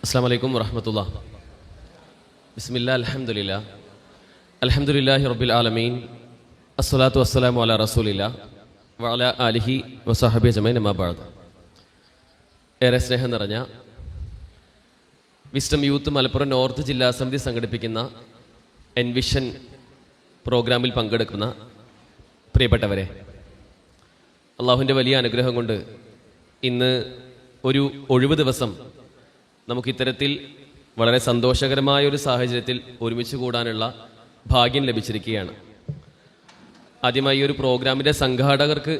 അസ്സലാമു അലൈക്കും വറഹ്മത്തുള്ളാഹി. ബിസ്മില്ലാ അൽഹംദുലില്ലാ അൽഹംദുലില്ലാഹി റബ്ബിൽ ആലമീൻ അസ്സലാത്തു വസ്സലാമു അലാ റസൂലില്ലാ വഅലാ ആലിഹി വസഹബിഹി അജ്മഈൻ അമ്മാ ബഅദ്. ഏറെ സ്നേഹം നിറഞ്ഞ വിസ്ഡം യൂത്ത് മലപ്പുറം നോർത്ത് ജില്ലാ സമിതി സംഘടിപ്പിക്കുന്ന എൻവിഷൻ പ്രോഗ്രാമിൽ പങ്കെടുക്കുന്ന പ്രിയപ്പെട്ടവരെ, അള്ളാഹുവിൻ്റെ വലിയ അനുഗ്രഹം കൊണ്ട് ഇന്ന് ഒരു ഒഴിവ് ദിവസം നമുക്കിത്തരത്തിൽ വളരെ സന്തോഷകരമായ ഒരു സാഹചര്യത്തിൽ ഒരുമിച്ച് കൂടാനുള്ള ഭാഗ്യം ലഭിച്ചിരിക്കുകയാണ്. ആദ്യമായി ഈ ഒരു പ്രോഗ്രാമിൻ്റെ സംഘാടകർക്ക്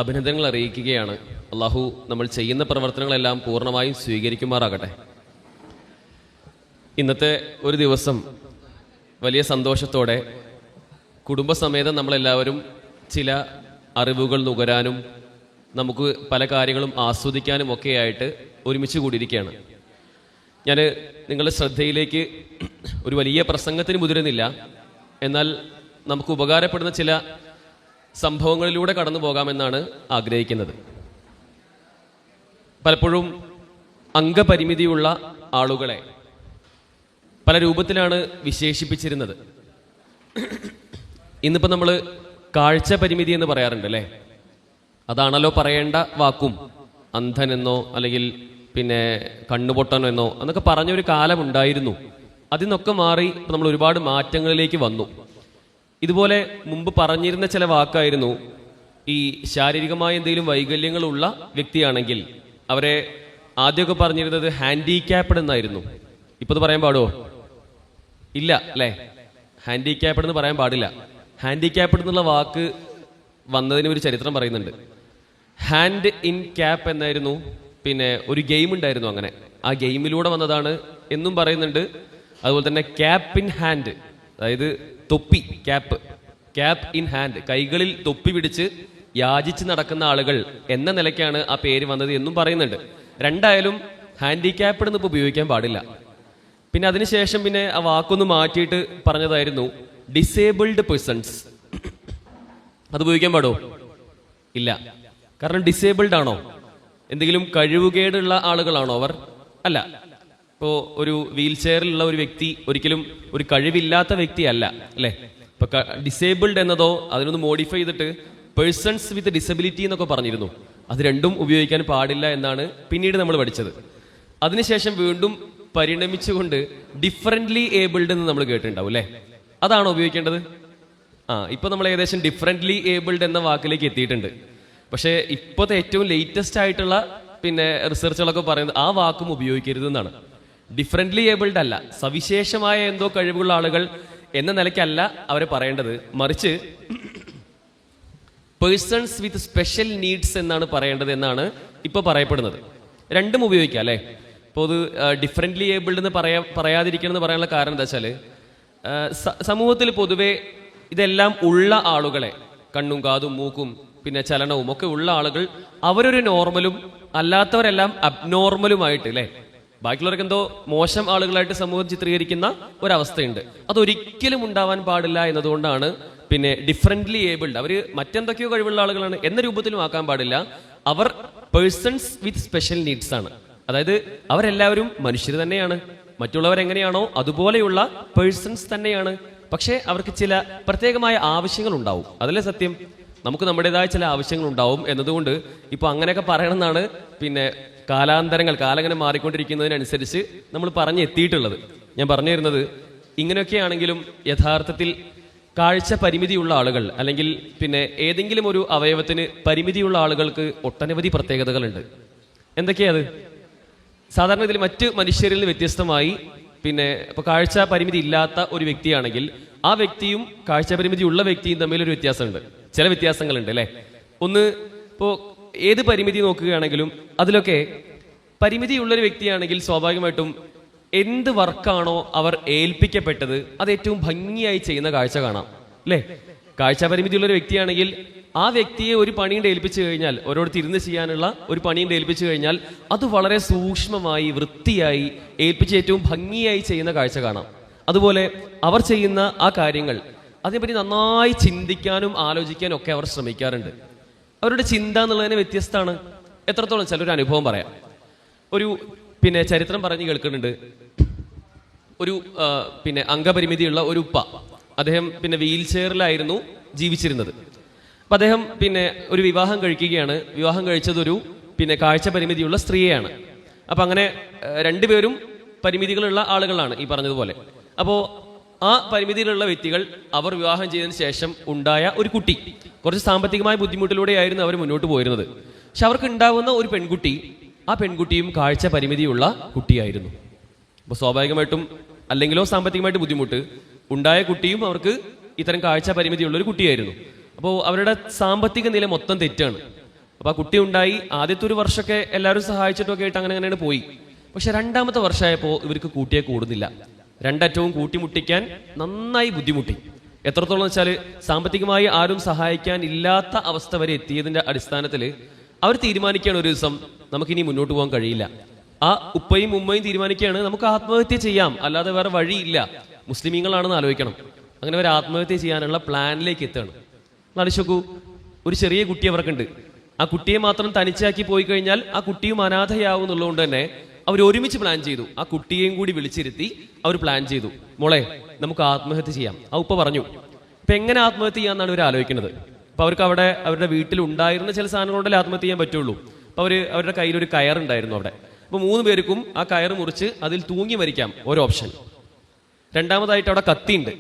അഭിനന്ദനങ്ങൾ അറിയിക്കുകയാണ്. അള്ളാഹു നമ്മൾ ചെയ്യുന്ന പ്രവർത്തനങ്ങളെല്ലാം പൂർണ്ണമായും സ്വീകരിക്കുമാറാകട്ടെ. ഇന്നത്തെ ഒരു ദിവസം വലിയ സന്തോഷത്തോടെ കുടുംബസമേതം നമ്മളെല്ലാവരും ചില അറിവുകൾ നുകരാനും നമുക്ക് പല കാര്യങ്ങളും ആസ്വദിക്കാനും ഒക്കെയായിട്ട് ഒരുമിച്ച് കൂടിയിരിക്കുകയാണ്. ഞാൻ നിങ്ങളുടെ ശ്രദ്ധയിലേക്ക് ഒരു വലിയ പ്രസംഗത്തിന് മുതിരുന്നില്ല, എന്നാൽ നമുക്ക് ഉപകാരപ്പെടുന്ന ചില സംഭവങ്ങളിലൂടെ കടന്നു പോകാമെന്നാണ് ആഗ്രഹിക്കുന്നത്. പലപ്പോഴും അംഗപരിമിതിയുള്ള ആളുകളെ പല രൂപത്തിലാണ് വിശേഷിപ്പിച്ചിരുന്നത്. ഇന്നിപ്പോൾ നമ്മൾ കാഴ്ച പരിമിതി എന്ന് പറയാറുണ്ട് അല്ലേ? അതാണല്ലോ പറയേണ്ട വാക്കും. അന്ധനെന്നോ അല്ലെങ്കിൽ പിന്നെ കണ്ണുപൊട്ടനെന്നോ എന്നൊക്കെ പറഞ്ഞൊരു കാലമുണ്ടായിരുന്നു. അതിൽ നിന്നൊക്കെ മാറി നമ്മൾ ഒരുപാട് മാറ്റങ്ങളിലേക്ക് വന്നു. ഇതുപോലെ മുമ്പ് പറഞ്ഞിരുന്ന ചില വാക്കായിരുന്നു, ഈ ശാരീരികമായ എന്തെങ്കിലും വൈകല്യങ്ങളുള്ള വ്യക്തിയാണെങ്കിൽ അവരെ ആദ്യമൊക്കെ പറഞ്ഞിരുന്നത് ഹാൻഡിക്യാപ്ഡ് എന്നായിരുന്നു. ഇപ്പോൾ അത് പറയാൻ പാടുമോ? ഇല്ല അല്ലേ? ഹാൻഡിക്യാപ്ഡ് എന്ന് പറയാൻ പാടില്ല. ഹാൻഡിക്യാപ്ഡ് എന്നുള്ള വാക്ക് വന്നതിന് ഒരു ചരിത്രം പറയുന്നുണ്ട്. ഹാൻഡ് ഇൻ ക്യാപ്പ് എന്നായിരുന്നു പിന്നെ ഒരു ഗെയിം ഉണ്ടായിരുന്നു. അങ്ങനെ ആ ഗെയിമിലൂടെ വന്നതാണ് എന്നും പറയുന്നുണ്ട്. അതുപോലെ തന്നെ ക്യാപ്പ് ഇൻ ഹാൻഡ്, അതായത് തൊപ്പി, ക്യാപ്പ് ഇൻ ഹാൻഡ്, കൈകളിൽ തൊപ്പി പിടിച്ച് യാചിച്ച് നടക്കുന്ന ആളുകൾ എന്ന നിലയ്ക്കാണ് ആ പേര് വന്നത് എന്നും പറയുന്നുണ്ട്. രണ്ടായാലും ഹാൻഡിക്യാപ്ഡ് എന്ന് ഇപ്പോൾ ഉപയോഗിക്കാൻ പാടില്ല. പിന്നെ അതിനുശേഷം പിന്നെ ആ വാക്കൊന്ന് മാറ്റിയിട്ട് പറഞ്ഞതായിരുന്നു ഡിസേബിൾഡ് പേഴ്സൺസ്. അത് ഉപയോഗിക്കാൻ പാടുമോ? ഇല്ല. കാരണം ഡിസേബിൾഡ് ആണോ? എന്തെങ്കിലും കഴിവുകേടുള്ള ആളുകളാണോ അവർ? അല്ല. ഇപ്പോൾ ഒരു വീൽ ചെയറിലുള്ള ഒരു വ്യക്തി ഒരിക്കലും ഒരു കഴിവില്ലാത്ത വ്യക്തിയല്ല അല്ലേ? ഇപ്പൊ ഡിസേബിൾഡ് എന്നതോ അതിനൊന്ന് മോഡിഫൈ ചെയ്തിട്ട് പേഴ്സൺസ് വിത്ത് ഡിസബിലിറ്റി എന്നൊക്കെ പറഞ്ഞിരുന്നു. അത് രണ്ടും ഉപയോഗിക്കാൻ പാടില്ല എന്നാണ് പിന്നീട് നമ്മൾ പഠിച്ചത്. അതിനുശേഷം വീണ്ടും പരിണമിച്ചുകൊണ്ട് ഡിഫറൻ്റ്ലി ഏബിൾഡ് എന്ന് നമ്മൾ കേട്ടിട്ടുണ്ടാവും അല്ലേ? അതാണോ ഉപയോഗിക്കേണ്ടത്? ഇപ്പൊ നമ്മൾ ഏകദേശം ഡിഫറൻ്റ്ലി ഏബിൾഡ് എന്ന വാക്കിലേക്ക് എത്തിയിട്ടുണ്ട്. പക്ഷേ ഇപ്പോഴത്തെ ഏറ്റവും ലേറ്റസ്റ്റ് ആയിട്ടുള്ള പിന്നെ റിസർച്ചുകളൊക്കെ പറയുന്നത് ആ വാക്കും ഉപയോഗിക്കരുത് എന്നാണ്. ഡിഫറൻ്റ്ലി ഏബിൾഡ് അല്ല, സവിശേഷമായ എന്തോ കഴിവുള്ള ആളുകൾ എന്ന നിലയ്ക്കല്ല അവരെ പറയേണ്ടത്, മറിച്ച് പേഴ്സൺസ് വിത്ത് സ്പെഷ്യൽ നീഡ്സ് എന്നാണ് പറയേണ്ടത് എന്നാണ് ഇപ്പൊ പറയപ്പെടുന്നത്. രണ്ടും ഉപയോഗിക്കാം അല്ലേ? ഇപ്പോൾ അത് ഡിഫറൻ്റ്ലി ഏബിൾഡ് എന്ന് പറയാതിരിക്കണം എന്ന് പറയാനുള്ള കാരണം എന്താ വെച്ചാൽ, സമൂഹത്തിൽ പൊതുവെ ഇതെല്ലാം ഉള്ള ആളുകളെ, കണ്ണും കാതും മൂക്കും പിന്നെ ചലനവും ഒക്കെ ഉള്ള ആളുകൾ അവരൊരു നോർമലും അല്ലാത്തവരെല്ലാം അബ്നോർമലുമായിട്ട് അല്ലേ, ബാക്കിയുള്ളവർക്ക് എന്തോ മോശം ആളുകളായിട്ട് സമൂഹം ചിത്രീകരിക്കുന്ന ഒരവസ്ഥയുണ്ട്. അതൊരിക്കലും ഉണ്ടാവാൻ പാടില്ല എന്നതുകൊണ്ടാണ് പിന്നെ ഡിഫറൻ്റ്ലി ഏബിൾഡ്, അവർ മറ്റെന്തൊക്കെയോ കഴിവുള്ള ആളുകളാണ് എന്ന രൂപത്തിലും ആക്കാൻ പാടില്ല. അവർ പേഴ്സൺസ് വിത്ത് സ്പെഷ്യൽ നീഡ്സ് ആണ്. അതായത് അവരെല്ലാവരും മനുഷ്യർ തന്നെയാണ്, മറ്റുള്ളവരെങ്ങനെയാണോ അതുപോലെയുള്ള പേഴ്സൺസ് തന്നെയാണ്. പക്ഷേ അവർക്ക് ചില പ്രത്യേകമായ ആവശ്യങ്ങൾ ഉണ്ടാവും. അതല്ലേ സത്യം? നമുക്ക് നമ്മുടേതായ ചില ആവശ്യങ്ങൾ ഉണ്ടാവും എന്നതുകൊണ്ട് ഇപ്പോൾ അങ്ങനെയൊക്കെ പറയണമെന്നാണ് പിന്നെ കാലാന്തരങ്ങൾ, കാലം ഇങ്ങനെ മാറിക്കൊണ്ടിരിക്കുന്നതിനനുസരിച്ച് നമ്മൾ പറഞ്ഞെത്തിയിട്ടുള്ളത്. ഞാൻ പറഞ്ഞു തരുന്നത്, ഇങ്ങനെയൊക്കെയാണെങ്കിലും യഥാർത്ഥത്തിൽ കാഴ്ച പരിമിതിയുള്ള ആളുകൾ അല്ലെങ്കിൽ പിന്നെ ഏതെങ്കിലും ഒരു അവയവത്തിന് പരിമിതിയുള്ള ആളുകൾക്ക് ഒട്ടനവധി പ്രത്യേകതകളുണ്ട്. എന്തൊക്കെയത്? സാധാരണ ഇതിൽ മറ്റ് മനുഷ്യരിൽ നിന്ന് വ്യത്യസ്തമായി പിന്നെ ഇപ്പോൾ കാഴ്ച പരിമിതി ഇല്ലാത്ത ഒരു വ്യക്തിയാണെങ്കിൽ ആ വ്യക്തിയും കാഴ്ച പരിമിതി ഉള്ള വ്യക്തിയും തമ്മിലൊരു വ്യത്യാസമുണ്ട്, ചില വ്യത്യാസങ്ങളുണ്ട് അല്ലേ? ഒന്ന്, ഇപ്പോൾ ഏത് പരിമിതി നോക്കുകയാണെങ്കിലും അതിലൊക്കെ പരിമിതിയുള്ളൊരു വ്യക്തിയാണെങ്കിൽ സ്വാഭാവികമായിട്ടും എന്ത് വർക്കാണോ അവർ ഏൽപ്പിക്കപ്പെട്ടത് അത് ഏറ്റവും ഭംഗിയായി ചെയ്യുന്ന കാഴ്ച കാണാം അല്ലേ? കാഴ്ച പരിമിതിയുള്ളൊരു വ്യക്തിയാണെങ്കിൽ ആ വ്യക്തിയെ ഒരു പണിയുടെ ഏൽപ്പിച്ചു കഴിഞ്ഞാൽ, ഓരോരുത്തർ ഇരുന്ന് ചെയ്യാനുള്ള ഒരു പണിയുടെ ഏൽപ്പിച്ചു കഴിഞ്ഞാൽ അത് വളരെ സൂക്ഷ്മമായി വൃത്തിയായി ഏൽപ്പിച്ച് ഏറ്റവും ഭംഗിയായി ചെയ്യുന്ന കാഴ്ച കാണാം. അതുപോലെ അവർ ചെയ്യുന്ന ആ കാര്യങ്ങൾ അതിനെപ്പറ്റി നന്നായി ചിന്തിക്കാനും ആലോചിക്കാനും ഒക്കെ അവർ ശ്രമിക്കാറുണ്ട്. അവരുടെ ചിന്ത എന്നുള്ളതിന് വ്യത്യസ്തമാണ്. എത്രത്തോളം ചിലൊരു അനുഭവം പറയാം. ഒരു പിന്നെ ചരിത്രം പറഞ്ഞു കേൾക്കുന്നുണ്ട്. ഒരു പിന്നെ അംഗപരിമിതിയുള്ള ഒരു ഉപ്പ, അദ്ദേഹം പിന്നെ വീൽ ചെയറിലായിരുന്നു ജീവിച്ചിരുന്നത്. അപ്പം അദ്ദേഹം പിന്നെ ഒരു വിവാഹം കഴിക്കുകയാണ്. വിവാഹം കഴിച്ചതൊരു പിന്നെ കാഴ്ച പരിമിതിയുള്ള സ്ത്രീയെയാണ്. അപ്പം അങ്ങനെ രണ്ടുപേരും പരിമിതികളുള്ള ആളുകളാണ് ഈ പറഞ്ഞതുപോലെ. അപ്പോൾ ആ പരിമിതിയിലുള്ള വ്യക്തികൾ അവർ വിവാഹം ചെയ്തതിന് ശേഷം ഉണ്ടായ ഒരു കുട്ടി, കുറച്ച് സാമ്പത്തികമായ ബുദ്ധിമുട്ടിലൂടെയായിരുന്നു അവർ മുന്നോട്ട് പോയിരുന്നത്. പക്ഷെ അവർക്ക് ഉണ്ടാവുന്ന ഒരു പെൺകുട്ടി, ആ പെൺകുട്ടിയും കാഴ്ച പരിമിതിയുള്ള കുട്ടിയായിരുന്നു. അപ്പോൾ സ്വാഭാവികമായിട്ടും അല്ലെങ്കിലോ സാമ്പത്തികമായിട്ട് ബുദ്ധിമുട്ട് ഉണ്ടായ കുട്ടിയും അവർക്ക് ഇത്തരം കാഴ്ച പരിമിതിയുള്ള ഒരു കുട്ടിയായിരുന്നു. അപ്പോൾ അവരുടെ സാമ്പത്തിക നില മൊത്തം തെറ്റാണ്. അപ്പോൾ ആ കുട്ടി ഉണ്ടായി ആദ്യത്തെ ഒരു വർഷമൊക്കെ എല്ലാവരും സഹായിച്ചിട്ടൊക്കെ ആയിട്ട് അങ്ങനെയാണ് പോയി. പക്ഷെ രണ്ടാമത്തെ വർഷമായപ്പോൾ ഇവർക്ക് കൂട്ടിയെ കൂടുന്നില്ല. രണ്ടറ്റവും കൂട്ടിമുട്ടിക്കാൻ നന്നായി ബുദ്ധിമുട്ടി. എത്രത്തോളം വെച്ചാൽ സാമ്പത്തികമായി ആരും സഹായിക്കാൻ ഇല്ലാത്ത അവസ്ഥ വരെ എത്തിയതിന്റെ അടിസ്ഥാനത്തിൽ അവർ തീരുമാനിക്കുകയാണ് ഒരു ദിവസം നമുക്കിനി മുന്നോട്ട് പോകാൻ കഴിയില്ല. ആ ഉപ്പയും ഉമ്മയും തീരുമാനിക്കുകയാണ് നമുക്ക് ആത്മഹത്യ ചെയ്യാം, അല്ലാതെ വേറെ വഴിയില്ല. മുസ്ലിമീങ്ങളാണെന്ന് ആലോചിക്കണം. അങ്ങനെ അവർ ആത്മഹത്യ ചെയ്യാനുള്ള പ്ലാനിലേക്ക് എത്തുകയാണ്. ആലോചിച്ചു, ഒരു ചെറിയ കുട്ടി അവർക്കുണ്ട്. ആ കുട്ടിയെ മാത്രം തനിച്ചാക്കി പോയി കഴിഞ്ഞാൽ ആ കുട്ടിയും അനാഥയാവും എന്നുള്ളതുകൊണ്ട് തന്നെ അവർ ഒരുമിച്ച് പ്ലാൻ ചെയ്തു. ആ കുട്ടിയെയും കൂടി വിളിച്ചിരുത്തി അവർ പ്ലാൻ ചെയ്തു, മോളെ നമുക്ക് ആത്മഹത്യ ചെയ്യാം. ആ ഉപ്പ പറഞ്ഞു. ഇപ്പൊ എങ്ങനെ ആത്മഹത്യ ചെയ്യാന്നാണ് ഇവർ ആലോചിക്കുന്നത്. അപ്പൊ അവർക്ക് അവിടെ അവരുടെ വീട്ടിൽ ഉണ്ടായിരുന്ന ചില സാധനങ്ങൾ കൊണ്ടല്ലേ ആത്മഹത്യ ചെയ്യാൻ പറ്റുള്ളൂ. അപ്പൊ അവരുടെ കയ്യിൽ ഒരു കയറുണ്ടായിരുന്നു അവിടെ. അപ്പൊ 3 പേർക്കും ആ കയറ് മുറിച്ച് അതിൽ തൂങ്ങി മരിക്കാം, ഒരു ഓപ്ഷൻ. രണ്ടാമതായിട്ട് അവിടെ കത്തിയുണ്ട്.